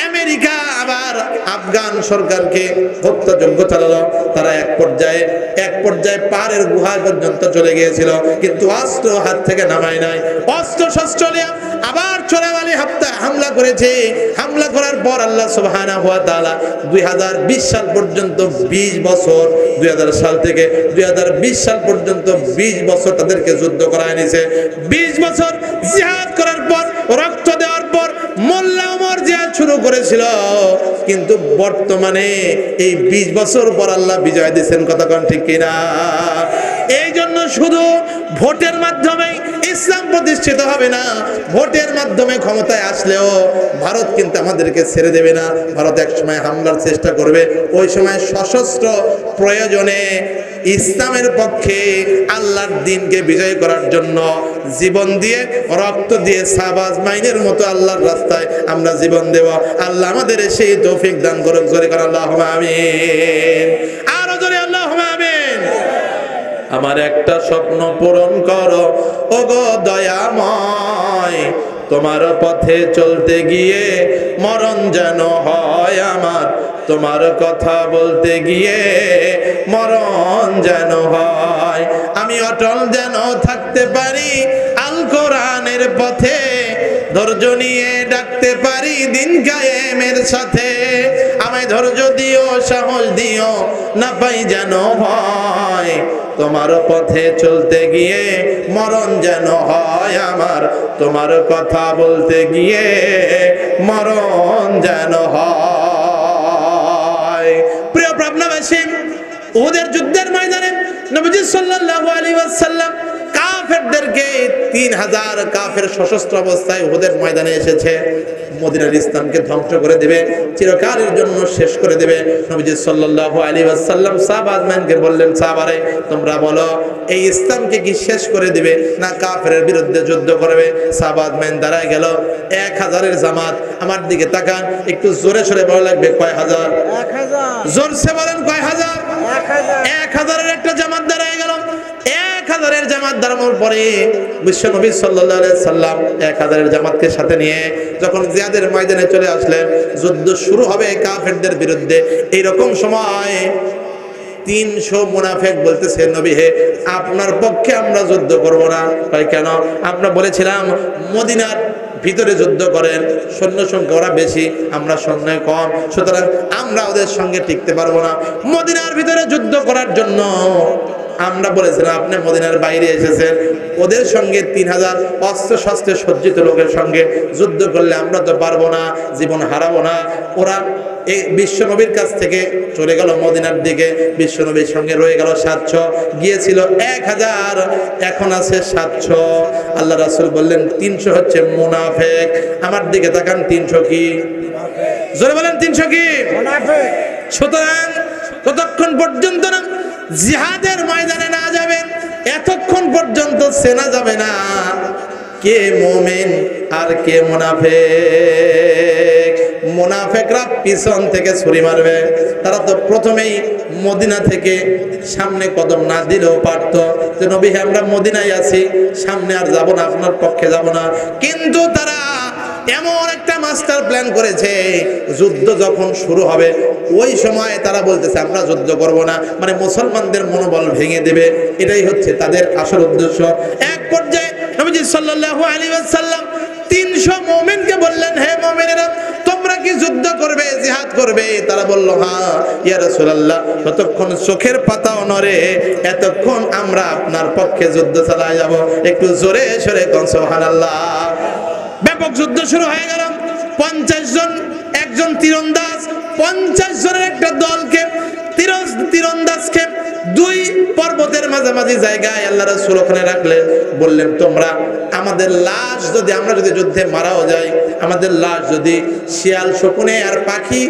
আমেরিকা আবার আফগান সরকারকে হত্যাযজ্ঞ চালালো। তারা এক পর্যায়ে পাহাড়ের গুহা পর্যন্ত চলে গিয়েছিল, কিন্তু অস্ত্র হাত থেকে নামায় নাই। অস্ত্র শস্ত্র নিয়ে আবার চোরাবালি হামলা করেছে। হামলা করার পর আল্লাহ সুবহানাহু ওয়া তাআলা 2020 সাল পর্যন্ত 20 বছর, 2000 সাল থেকে 2020 সাল পর্যন্ত 20 বছর তাদেরকে যুদ্ধ করায় নিয়েছে। 20 বছর জিহাদ করার পর, রক্ত দেওয়ার পর মোল্লা ওমর জিহাদ শুরু করেছিল, কিন্তু বর্তমানে এই 20 বছর পর আল্লাহ বিজয় দিয়েছেন। কথা কোন ঠিক কিনা? এই জন্য শুধু ভোটের মাধ্যমে ইসলাম প্রতিষ্ঠিত হবে না, ভোটের মাধ্যমে ক্ষমতায় আসলেও ভারত কিন্তু আমাদেরকে ছেড়ে দেবে না। ভারত এক সময় হামলার চেষ্টা করবে, ওই সময় সশস্ত্র প্রয়োজনে ইসলামের পক্ষে আল্লাহর দ্বীনকে বিজয় করার জন্য জীবন দিয়ে, রক্ত দিয়ে, সাবাজ মাইনের মতো আল্লাহর রাস্তায় আমরা জীবন দেব। আল্লাহ আমাদের সেই তৌফিক দান করুক। জোরে করে আল্লাহুম্মা আমিন, আরো জোরে আল্লাহুম্মা আমিন। আমার একটা স্বপ্ন পূরণ করো ওগো দয়াময়, তোমার পথে চলতে গিয়ে মরণ যেন হয় আমার, তোমার কথা বলতে গিয়ে মরণ যেন হয়। আমি অটল যেন থাকতে পারি আল কোরআনের পথে, ধৈর্য নিয়ে ডাকতে পারি দিন কায়েমের সাথে। আমায় ধৈর্য দিও, সাহস দিও, না পাই যেন ভয়, তোমার পথে চলতে গিয়ে মরণ যেন হয় আমার, তোমার কথা বলতে গিয়ে মরণ যেন হয়। প্রিয় পাবনাবাসী, উহুদের যুদ্ধের ময়দানে নবীজি সাল্লাল্লাহু আলাইহি ওয়াসাল্লাম কাফেরদেরকে 3000 কাফের সশস্ত্র অবস্থায় উহুদের ময়দানে এসেছে, মদিনার ইসলামকে ধ্বংস করে দেবে, চিরকালের জন্য শেষ করে দেবে। নবীজি সাল্লাল্লাহু আলাইহি ওয়াসাল্লাম সাহাবা আজমাইনকে বললেন, সাহাবারে তোমরা বলো এই ইসলামকে কি শেষ করে দিবে না কাফেরের বিরুদ্ধে যুদ্ধ করবে? সাহাবা আজমাইন দাঁড়ায় গেল, 1000-এর জামাত। আমার দিকে তাকান, একটু জোরে সরে বলা লাগবে কয় হাজার? 1000। জোরসে বলেন কয় হাজার? 1000। 1000-এর একটা জামাত দাঁড়ায় গেল। 1000-এর জামাত দাঁড়ানোর পরে বিশ্বনবী সাল্লাল্লাহু আলাইহি সাল্লাম 1000-এর জামাতকে সাথে নিয়ে যখন জিহাদের ময়দানে চলে আসলেন, যুদ্ধ শুরু হবে কাফেরদের বিরুদ্ধে। এইরকম সময় 300 মুনাফিক বলতেছে, নবী হে আপনার পক্ষে আমরা যুদ্ধ করব না। তাই কেন? আমরা বলেছিলাম মদিনার ভিতরে যুদ্ধ করেন, সৈন্য সংখ্যা ওরা বেশি, আমরা সৈন্য কম, সুতরাং আমরা ওদের সঙ্গে টিকতে পারবো না। মদিনার ভিতরে যুদ্ধ করার জন্য আমরা বলেছিলাম আপনি মদিনার বাইরে এসেছেন, ওদের সঙ্গে 3000 অস্ত্র শস্ত্রে সজ্জিত লোকের সঙ্গে যুদ্ধ করলে আমরা তো পারবো না, জীবন হারাবো না। ওরা এই বিশ্বনবীর কাছ থেকে চলে গেল মদিনার দিকে, বিশ্বনবীর সঙ্গে রয়ে গেল 700, গিয়েছিল 1000, এখন আছে 700। আল্লাহ রাসূল বললেন 300 হচ্ছে মুনাফিক। আমার দিকে তাকান, 300 কি? জোরে বলেন 300 কি? মুনাফিক। সুতরাং ততক্ষণ পর্যন্ত না জিহাদের ময়দানে না যাবেন, এতক্ষণ পর্যন্ত চেনা যাবে না কে মুমিন আর কে মুনাফিক। মুনাফিকরা পিছন থেকে ছুরি মারবে, তারা তো প্রথমেই মদিনা থেকে সামনে কদম না দিলেও পারত যে নবী আমরা মদিনায় আছি, সামনে আর যাব না, আপনার পক্ষে যাব না। কিন্তু তারা এমন একটা মাস্টার প্ল্যান করেছে, যুদ্ধ যখন শুরু হবে ওই সময় তারা বলতেছে আমরা যুদ্ধ করব না, মানে মুসলমানদের মনোবল ভেঙে দেবে। এটাই হচ্ছে তাদের আসল উদ্দেশ্য। এক পর্যায়ে নবীজি সাল্লাল্লাহু আলাইহি ওয়াসাল্লাম 300 মুমিনকে বললেন, হে মুমিনেরা তোমরা কি যুদ্ধ করবে, জিহাদ করবে? তারা বলল হ্যাঁ ইয়া রাসূলুল্লাহ, যতক্ষণ চোখের পাতাও নড়ে এতক্ষণ আমরা আপনার পক্ষে যুদ্ধ চালায় যাব। একটু জোরে সরে কোন সুবহানাল্লাহ। ব্যাপক যুদ্ধ শুরু হয়ে গেল। 50 জন, একজন তীরন্দাজ 50 জনের একটা দলকে তীরন্দাজকে 2 পর্বতের মাঝামাঝি জায়গায় আল্লাহ রাসূল ওখানে রাখলেন, বললেন তোমরা আমাদের লাশ যদি, আমরা যদি যুদ্ধে মারাও যাই, আমাদের লাশ যদি শিয়াল শকুনে আর পাখি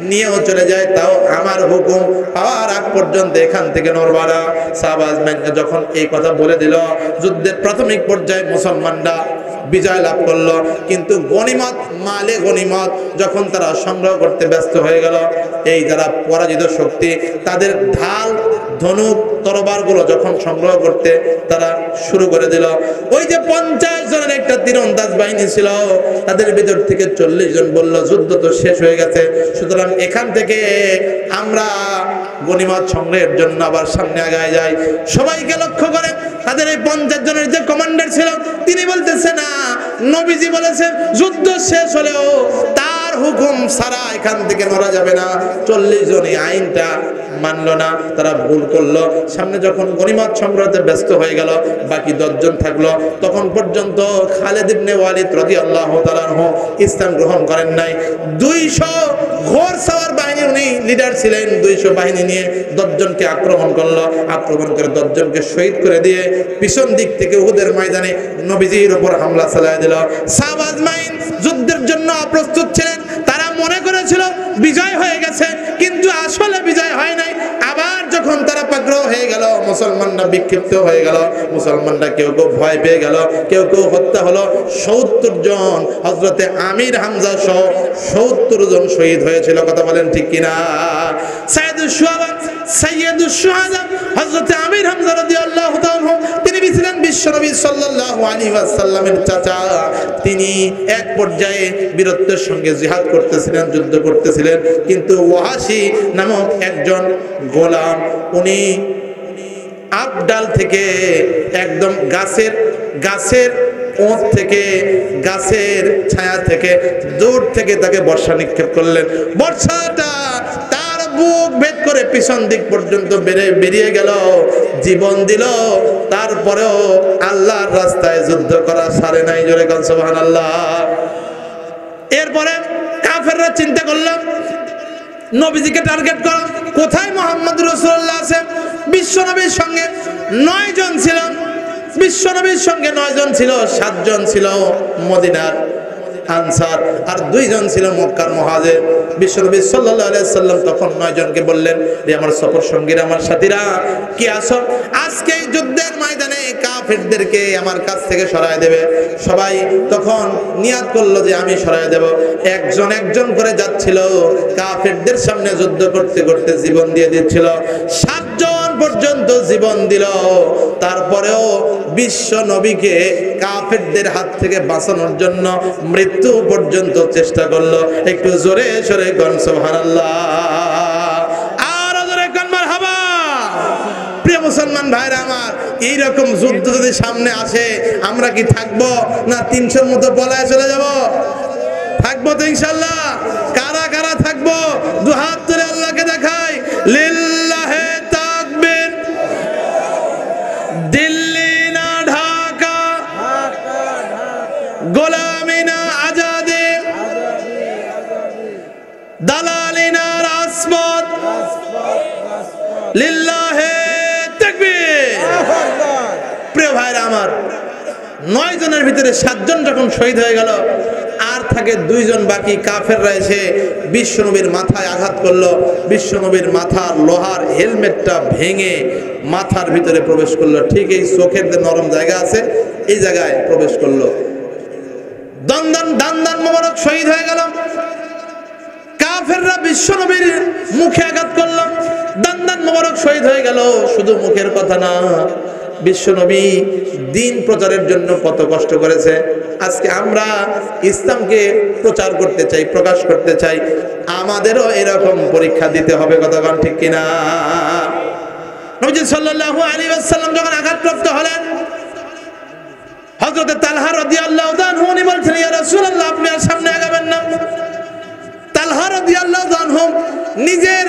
নিয়েও চলে যায়, তাও আমার হুকুম পাওয়ার আগ পর্যন্ত এখান থেকে নড়বা না। সাহাবা আজমাইনকে যখন এই কথা বলে দিল, যুদ্ধের প্রাথমিক পর্যায়ে মুসলমানরা বিজয় লাভ করলো, কিন্তু গনিমত, মালে গনিমত যখন তারা সংগ্রহ করতে ব্যস্ত হয়ে গেল, এই যারা পরাজিত শক্তি তাদের ঢাল, ধনুক, তরবারগুলো যখন সংগ্রহ করতে তারা শুরু করে দিল, ওই যে 50 জনের একটা তীরন্দাজ বাহিনী ছিল, তাদের ভিতর থেকে 40 জন বলল যুদ্ধ তো শেষ হয়ে গেছে, সুতরাং এখান থেকে আমরা গনিমত সংগ্রহের জন্য আবার সামনে আগায় যাই। সবাইকে লক্ষ্য করে তাদের এই 50 জনের যে কমান্ডার ছিল তিনি বলতেছে না, নবীজি বলেছেন যুদ্ধ শেষ হলেও তার হুকুম ছাড়া এখান থেকে নড়া যাবে না। 40 জন এই আইনটা মানলো না, তারা ভুল করলো। সামনে যখন গনিমত সংগ্রহতে ব্যস্ত হয়ে গেল, বাকি 10 জন থাকলো, তখন পর্যন্ত খালিদ ইবনে ওয়ালিদ রাদিয়াল্লাহু তাআলা আনহু ইসলাম গ্রহণ করেন নাই। 200 ঘোর সাওয়ার বাহিনী উনি লিডার ছিলেন, 200 বাহিনী নিয়ে 10 জনকে আক্রমণ করলো, আক্রমণ করে 10 জনকে শহীদ করে দিয়ে পিছন দিক থেকে উহুদের ময়দানে নবীজির উপর হামলা চালিয়ে দিল। সাহাবা আজমাইন যুদ্ধের জন্য অপ্রস্তুত ছিলেন, তারা মনে করেছিল বিজয় হয়ে গেছে, কিন্তু আসলে বিজয় হয় নাই। আবার যখন তারা পাগড় হয়ে গেল, মুসলমানরা বিক্ষিপ্ত হয়ে গেল, মুসলমানরা কেউ কেউ ভয় পেয়ে গেল, কেউ কেউ হত্যা হলো। 70 জন হযরতে আমির হামজা সহ 70 জন শহীদ হয়েছিল। কথা বলেন ঠিক কিনা? সাইয়্যিদুশ শুহাদা হযরতে আমির হামজা রাদিয়াল্লাহু তাআলা তিনি ছিলেন বিশ্বনবী সাল্লাল্লাহু আলাইহি ওয়াসাল্লামের চাচা। তিনি এক পর্যায়ে বীরত্বের সঙ্গে জিহাদ করতেছিলেন, যুদ্ধ করতেছিলেন, কিন্তু ওয়াহাশী নামক একজন গোলাম উনি আবডাল থেকে একদম গাছের ওঁত থেকে, গাছের ছায়া থেকে দূর থেকে তাকে বর্ষা নিক্ষেপ করলেন। বর্ষাটা তার বুক ভেদ করে পিছন দিক পর্যন্ত বেরিয়ে গেল, জীবন দিল। তারপরেও আল্লাহর রাস্তায় যুদ্ধ করা ছাড়ে নাই। জোরে কোন সুবহানাল্লাহ। এরপরে কাফেররা চিন্তা করলাম নবীজিকে টার্গেট করা, কোথায় মুহাম্মদ রাসূলুল্লাহ আছে? বিশ্বনবীর সঙ্গে 9 জন ছিল, বিশ্বনবীর সঙ্গে 9 জন ছিল, 7 জন ছিল মদিনার আনসার আর 2 জন ছিল মক্কার মুহাজির। বিশ্বনবী সাল্লাল্লাহু আলাইহি সাল্লাম তখন 9 জনকে বললেন, রে আমার সফর সঙ্গীরা, আমার সাথীরা, কি আছো? আজকে এই যুদ্ধের ময়দানে কাফেরদেরকে আমার কাছ থেকে সরায় দেবে। সবাই তখন নিয়াত করলো যে আমি সরায় দেব। একজন একজন করে যাচ্ছিল, কাফেরদের সামনে যুদ্ধ করতে করতে জীবন দিয়ে দিচ্ছিল। 7 জন পর্যন্ত জীবন দিল। তারপরেও বিশ্ব নবীকে কাফেরদের হাত থেকে বাঁচানোর জন্য মৃত্যু পর্যন্ত চেষ্টা করলো। একটু জোরে সরে কোন সুবহানাল্লাহ, আর জোরে কোন মারহাবা। প্রিয় মুসলমান ভাইরা আমার, এইরকম যুদ্ধ যদি সামনে আসে আমরা কি থাকবো না 300-র মতো পলায় চলে যাব? থাকবো তো ইনশাআল্লাহ। কারা কারা থাকবো? দুহাত তুলে আল্লাহকে দেখাই। লিল্লাহে তাকবীর। দিল্লি না ঢাকা, গোলামি না আজাদি, দালালি না রাজপথ। লিল্লাহে তাকবীর। প্রিয় ভাইরা আমার, 9 জনের ভিতরে 7 জন যখন শহীদ হয়ে গেল, আর থাকে 2 জন বাকি। কাফেররা এসে বিশ্বনবীর মাথায় আঘাত করলো। বিশ্বনবীর মাথার লোহার হেলমেটটা ভেঙে মাথার ভিতরে প্রবেশ করলো, ঠিক এই চোখের যে নরম জায়গা আছে এই জায়গায় প্রবেশ করলো। দান মোবারক শহীদ হয়ে গেল। কাফেররা বিশ্বনবীর মুখে আঘাত করলো, দান মোবারক শহীদ হয়ে গেল। শুধু মুখের কথা না, বিশ্বনবী দিন প্রচারের জন্য কত কষ্ট করেছে। আজকে আমরা ইসলামকে প্রচার করতে চাই, প্রকাশ করতে চাই, আমাদেরও এরকম পরীক্ষা দিতে হবে। কতক্ষণ ঠিক কিনা? নবী সাল্লাল্লাহু আলাইহি ওয়াসাল্লাম যখন আঘাতপ্রাপ্ত হলেন, হযরত তালহা রাদিয়াল্লাহু আনহু উনি বলছেন, ইয়া রাসূলুল্লাহ, আপনি আর সামনে আগাবেন না। তালহা রাদিয়াল্লাহু আনহু নিজের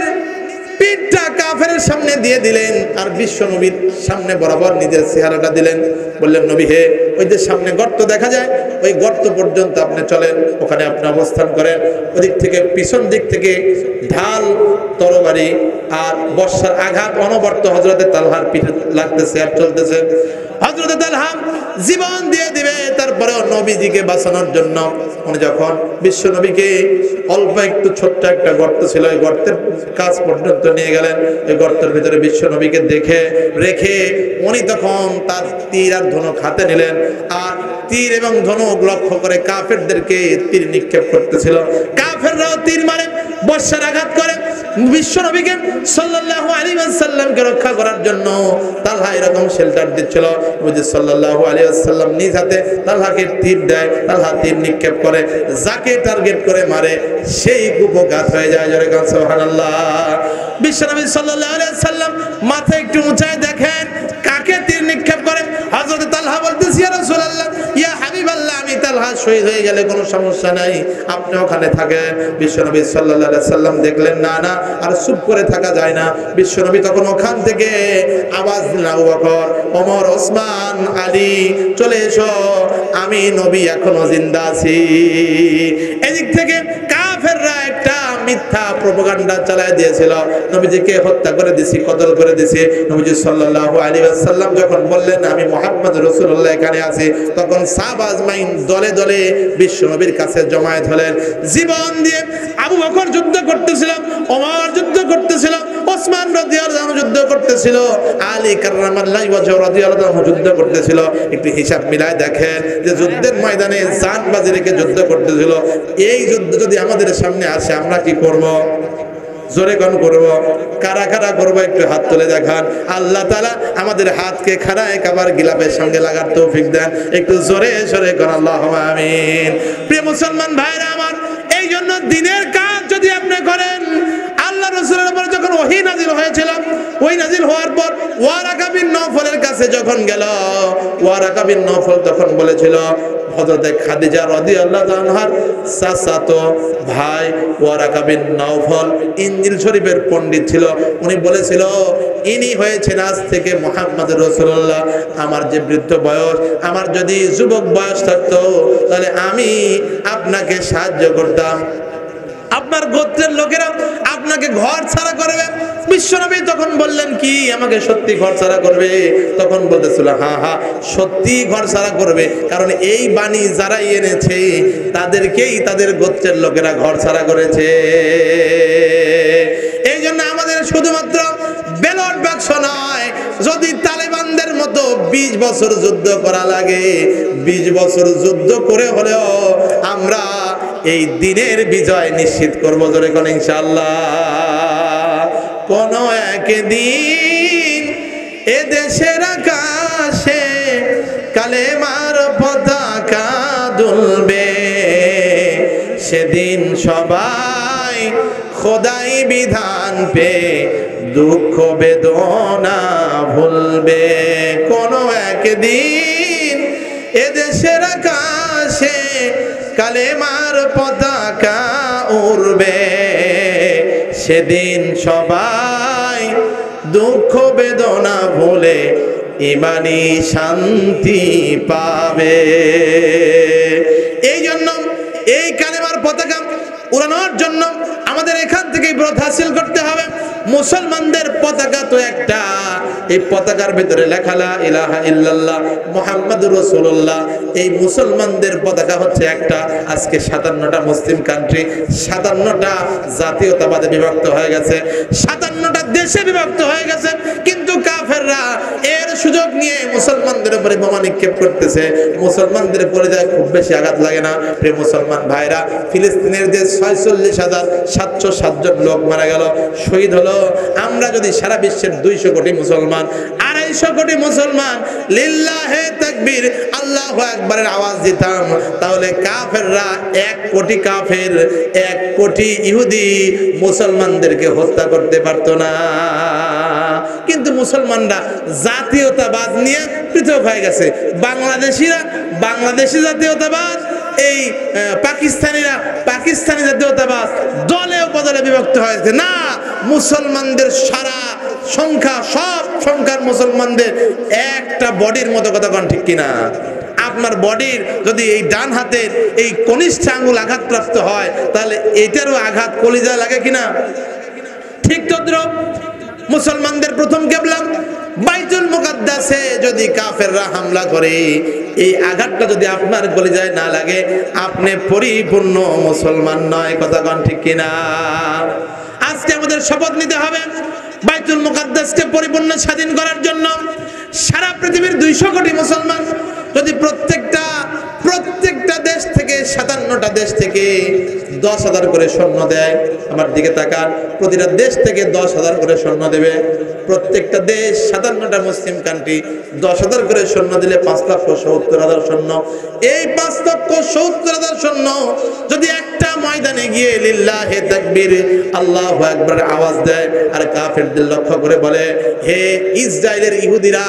পিঠটা কাফেরের সামনে দিয়ে দিলেন, আর বিশ্ব নবীর সামনে বরাবর নিজের চেহারাটা দিলেন। বললেন, নবী হে, ওই যে সামনে গর্ত দেখা যায়, ওই গর্ত পর্যন্ত আপনি চলেন, ওখানে আপনি অবস্থান করেন। ওদিক থেকে পিছন দিক থেকে ঢাল, তরবারি আর বর্ষার আঘাত অনবরত হযরতে তালহার পিঠে লাগতেছে আর চলতেছে। হযরতে তালহা জীবন দিয়ে দিবে, তারপরেও নবীজিকে বাঁচানোর জন্য উনি যখন বিশ্ব নবীকে অল্প একটু ছোট্ট একটা গর্ত ছিল, ওই গর্তের কাছ পর্যন্ত নিয়ে গেলেন। ওই গর্তের ভিতরে বিশ্ব নবীকে দেখে রেখে উনি তখন তার তীর আর ধনুক হাতে নিলেন, আর তীর এবং ধনুক লক্ষ্য করে কাফেরদেরকে তীর নিক্ষেপ করতেছিল। কাফেররাও তীর মারে, বর্ষার আঘাত করে। বিশ্ব নবীকে সাল্লাল্লাহু আলাইহি ওয়াসাল্লামকে রক্ষা করার জন্য তালহা এরকম শেল্টার দিচ্ছিল। নবী সাল্লাল্লাহু আলাইহি ওয়াসাল্লাম নিজ হাতে তালহাকে তীর দেয়, তালহা তীর নিক্ষেপ করে, যাকে টার্গেট করে মারে সেই কুপঘাত হয়ে যায়। জোরে কান সুবহানাল্লাহ। বিশ্ব নবী সাল্লাল্লাহু আলাইহি ওয়াসাল্লাম মাথা একটু উঁচায় দেখেন কাকে তীর নিক্ষেপ করে। হযরত তালহা বলতেছে, ইয়া রাসূলুল্লাহ, ইয়া হাবিবাল্লাহ, আমি তালহা শহীদ হয়ে গেলে কোনো সমস্যা নাই, আপনি ওখানে থাকেন। বিশ্বনবী সাল্লাল্লাহু আলাইহি সাল্লাম দেখলেন না না, আর চুপ করে থাকা যায় না। বিশ্বনবী তখন ওখান থেকে আওয়াজ দিলেন, আবু বকর, ওমর, ওসমান, আলী, চলে এসো, আমি নবী এখনো জিন্দা আছি। এদিক থেকে কাফেররা একটা মিথ্যা প্রোপাগান্ডা চালায় দিয়েছিল, নবীজিকে হত্যা করে দিছি, কতল করে দিছি। নবীজি সাল্লাল্লাহু আলাইহি ওয়াসাল্লাম যখন বললেন আমি মুহাম্মদ রাসূলুল্লাহ এখানে আছি, তখন সাহাবা আজমাইন দলে দলে বিশ্ব নবীর কাছে জমায়েত হলেন। জীবন দিয়ে আবু বকর যুদ্ধ করতেছিল, ওমর যুদ্ধ করতেছিল, ওসমান রাদিয়াল্লাহু আনহু যুদ্ধ করতেছিল, আলী কাররামাল্লাহু ওয়াজহু রাদিয়াল্লাহু আনহু যুদ্ধ করতেছিল। একটু হিসাব মিলায় দেখেন যে যুদ্ধের ময়দানে জান বাজি রেখে যুদ্ধ করতেছিল। এই যুদ্ধ যদি আমাদের সামনে আসে আমরা কি করব? জোরে কোন করব? কারা কারা করব? একটু হাত তুলে দেখান। আল্লাহ তাআলা আমাদের হাতকে খাড়ায় কাবার গিলাফের সঙ্গে লাগার তৌফিক দেন। একটু জোরে জোরে কোন আল্লাহুম্মা আমিন। প্রিয় মুসলমান ভাইরা আমার, এই জন্য দিনের কাজ যদি আপনি করেন, আল্লাহ রাসূলের উপর যখন ওহী নাযিল হয়েছিল, ওহী নাযিল হওয়ার পর ওয়ারাকা বিন নওফলের কাছে যখন গেল, ওয়ারাকা বিন নওফল তখন বলেছিল হযরতে খাদিজা রাদিয়াল্লাহু আনহার চাচাতো ভাই ওয়ারাকা বিন নওফল ইনজিল শরীফের পণ্ডিত ছিল। উনি বলেছিল ইনি হয়েছেন আজ থেকে মুহাম্মদ রাসূলুল্লাহ। আমার যে বৃদ্ধ বয়স, আমার যদি যুবক বয়স থাকতো তাহলে আমি আপনাকে সাহায্য করতাম, আপনার গোত্রের লোকেরা আপনাকে ঘর ছাড়া করবে। বিশ্বনবী তখন বললেন কি আমাকে সত্যি ঘর ছাড়া করবে? তখন বলতেছিল হ্যাঁ হ্যাঁ সত্যি ঘর ছাড়া করবে, কারণ এই বাণী যারাই এনেছে তাদেরকেই তাদের গোত্রের লোকেরা ঘর ছাড়া করেছে। এই জন্য আমাদের শুধুমাত্র ব্যালট বাক্স নয়, যদি তালেবানদের মতো 20 বছর যুদ্ধ করা লাগে, 20 বছর যুদ্ধ করে হলেও আমরা এই দিনের বিজয় নিশ্চিত করব। জোরে কোন ইনশাআল্লাহ। কোন একদিন এ দেশের আকাশে কালেমার পতাকা দুলবে, সেদিন সবাই খোদাই বিধান পে দুঃখ বেদনা ভুলবে। কোন একদিন এ দেশের আকাশে কালেমার পতাকা উড়বে, সেদিন সবাই দুঃখ বেদনা ভুলে ইমানি শান্তি পাবে। এই জন্য এই কালেমার পতাকা উড়ানোর জন্য আমাদের এখান থেকে ব্রত হাসিল করতে হবে। মুসলমানদের পতাকা তো একটা, এই পতাকার ভিতরে লেখা লা ইলাহা ইল্লাল্লাহ মুহাম্মাদুর রাসূলুল্লাহ। এই মুসলমানদের পতাকা হচ্ছে একটা। আজকে 57টা মুসলিম কান্ট্রি, 57টা জাতীয়তাবাদে বিভক্ত হয়ে গেছে, 57টা দেশে বিভক্ত হয়ে গেছে, কিন্তু কাফেররা এর সুযোগ নিয়ে মুসলমানদের উপরে বোমা নিক্ষেপ করতেছে। মুসলমানদের পরিচয় খুব বেশি আঘাত লাগে না। প্রিয় মুসলমান ভাইরা, ফিলিস্তিনের যে 46,707 জন লোক মারা গেল, শহীদ হলো, আমরা যদি সারা বিশ্বের 200 কোটি মুসলমান, 250 কোটি মুসলমান লিল্লাহে তাকবীর আল্লাহু আকবারের আওয়াজ দিতাম, তাহলে কাফেররা 1 কোটি কাফের, 1 কোটি ইহুদি মুসলমানদেরকে হত্যা করতে পারতো না। কিন্তু মুসলমানরা জাতীয়তাবাদ নিয়ে পৃথক হয়ে গেছে। বাংলাদেশিরা বাংলাদেশি জাতীয়তাবাদ, এই পাকিস্তানিরা পাকিস্তানি জাতীয়তাবাদ, দলে উপদলে বিভক্ত হয়েছে। না, মুসলমানদের সারা সংখ্যা, সব সংখ্যার মুসলমানদের একটা বডির মতো, কথা কোন ঠিক কিনা? আপনার বডির যদি এই ডান হাতের এই কনিষ্ঠ আঙ্গুল আঘাতপ্রাপ্ত হয়, তাহলে এটারও আঘাত কলিজায় লাগে কিনা? ঠিক তদ্রুপ মুসলমানদের প্রথম কিবলা বাইতুল মুকাদ্দাসে যদি কাফেররা হামলা করে, এই আঘাতটা যদি আপনার কলিজায় না লাগে, আপনি পরিপূর্ণ মুসলমান নয়। কথা কোন ঠিক কিনা? আজকে আমাদের শপথ নিতে হবে বাইতুল মুকাদ্দাসকে পরিপূর্ণ স্বাধীন করার জন্য। সারা পৃথিবীর 200 কোটি মুসলমান যদি প্রত্যেকটা দেশ থেকে, 57টা দেশ থেকে 10,000 করে সৈন্য দেয়, আমার দিকে তাকান, প্রতিটা দেশ থেকে 10,000 করে সৈন্য দেবে। প্রত্যেকটা দেশ, 57টা মুসলিম কান্ট্রি 10,000 করে সৈন্য দিলে 5,70,000 সৈন্য। এই 5,70,000 সৈন্য যদি একটা ময়দানে গিয়ে লিল্লাহে তাকবীর আল্লাহু আকবার আওয়াজ দেয় আর কাফেরদের লক্ষ্য করে বলে হে ইসরায়েলের ইহুদিরা,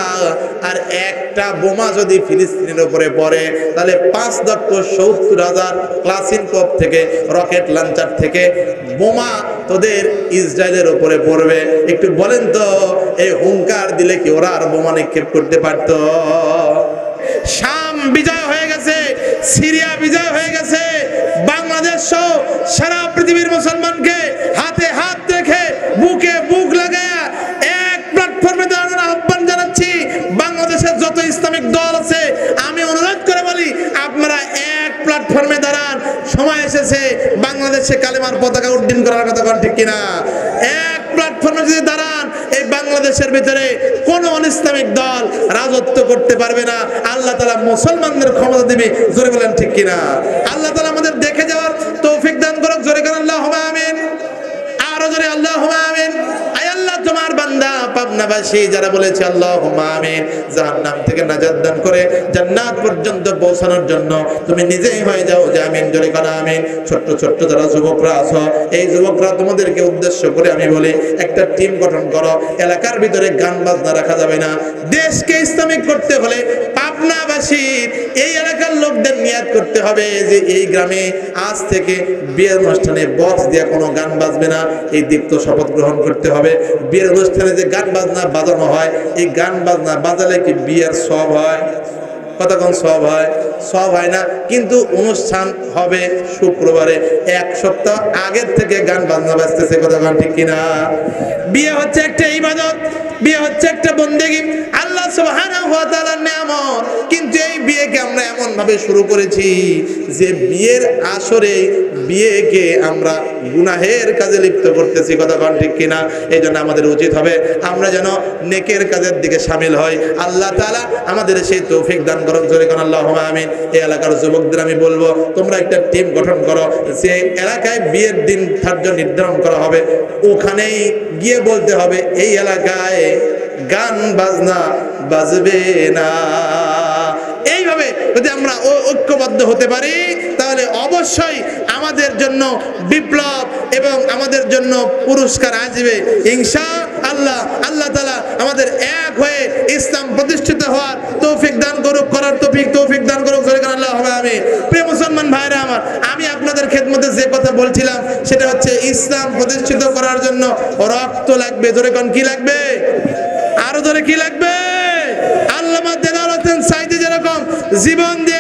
আর একটা বোমা যদি ফিলিস্তিনের উপরে পড়ে, তাহলে 5,70,000 ক্লাসিনকভ থেকে, রকেট লঞ্চার থেকে বোমা তোদের ইসরায়েলের উপরে পড়বে। একটু বলেন তো, এই হুঙ্কার দিলে কি ওরা আর বোমা নিক্ষেপ করতে পারত? শাম বিজয় হয়ে গেছে, সিরিয়া বিজয় হয়ে গেছে, বাংলাদেশ সহ সারা পৃথিবীর মুসলমানকে বাংলাদেশে কালেমার পতাকা উড্ডীন করার কথা কোন ঠিক কিনা? এক প্ল্যাটফর্মে যদি দাঁড়ান, এই বাংলাদেশের ভিতরে কোন অনিসলামিক দল রাজত্ব করতে পারবে না। আল্লাহ তাআলা মুসলমানদের ক্ষমতা দিবে, জোরে বলেন ঠিক কিনা? আল্লাহ তাআলা আমাদের দেখে যাওয়ার তৌফিক দান করুক, জোরে করেন আল্লাহুম্মা আমিন। আরো জোরে আল্লাহুম্মা আমিন। আয় আল্লাহ, তোমার বান্দা পাবনাবাসী যারা বলেছে আল্লাহুম্মা আমিন, জাহান্নাম থেকে নাজাত দান করে জান্নাত পর্যন্ত পৌঁছানোর জন্য তুমি নিজেই হয়ে যাও যে আমিন, জোরে করো আমিন। ছোট্ট ছোট্ট যারা যুবকরা আছো, এই যুবকরা তোমাদেরকে উদ্দেশ্য করে আমি বলি, একটা টিম গঠন করো। এলাকার ভিতরে গান বাজনা রাখা যাবে না। দেশকে ইসলামিক করতে হলে পাবনাবাসীর এই এলাকার লোকদের নিয়াত করতে হবে যে এই গ্রামে আজ থেকে বিয়ের অনুষ্ঠানে বক্স দিয়ে কোনো গান বাজবে না। এই দীপ্ত শপথ গ্রহণ করতে হবে। বিয়ের অনুষ্ঠানে যে গান বাজনা বাজানো হয়, এই গান বাজনা বাজালে কি বিয়ের সব হয়? কতক্ষণ সব হয়? সব হয় না। কিন্তু অনুষ্ঠান হবে শুক্রবারে, এক সপ্তাহ আগের থেকে গান বাজনা বাজতেছে, কতক্ষণ ঠিক কিনা? বিয়ে হচ্ছে একটা ইবাদত, বিয়ে হচ্ছে একটা বন্দেগী, আল্লাহ সুবহানাহু ওয়া তাআলার নিয়ামত। কিন্তু এই বিয়েকে আমরা এমন ভাবে শুরু করেছি যে বিয়ের আসরে বিয়েকে আমরা গুনাহের কাজে লিপ্ত করতেছি, কতক্ষণ ঠিক কিনা? এই জন্য আমাদের উচিত হবে আমরা যেন নেকের কাজের দিকে শামিল হই। আল্লাহ তাআলা আমাদের সেই তৌফিক দান করুন, জোরে কোন আল্লাহুম্মা আমিন। এই এলাকার যুবকদের আমি বলবো, তোমরা একটা টিম গঠন করো। যে এলাকায় বিয়ের দিন ধার্য নির্ধারণ করা হবে, ওখানেই গিয়ে বলতে হবে এই এলাকায় গান বাজনা বাজবে না। এইভাবে যদি আমরা ঐক্যবদ্ধ হতে পারি, তাহলে অবশ্যই আমাদের জন্য বিপ্লব এবং আমাদের জন্য পুরস্কার আসবে ইনশাআল্লাহ। আল্লাহ তাআলা আমাদের এক হয়ে ইসলাম প্রতিষ্ঠিত হওয়ার তৌফিক দান করুক, করার তৌফিক দান করুক, জোরে বলেন আল্লাহুম্মা আমিন। প্রিয় মুসলমান ভাইরা আমার, আমি আপনাদের খেদমতে যে কথা বলছিলাম সেটা হচ্ছে ইসলাম প্রতিষ্ঠিত করার জন্য রক্ত লাগবে, জোরে কোন কি লাগবে? আরো জোরে কি লাগবে? আল্লামা দেলাওয়ার হোসেন সাঈদী যেরকম জীবন দিয়ে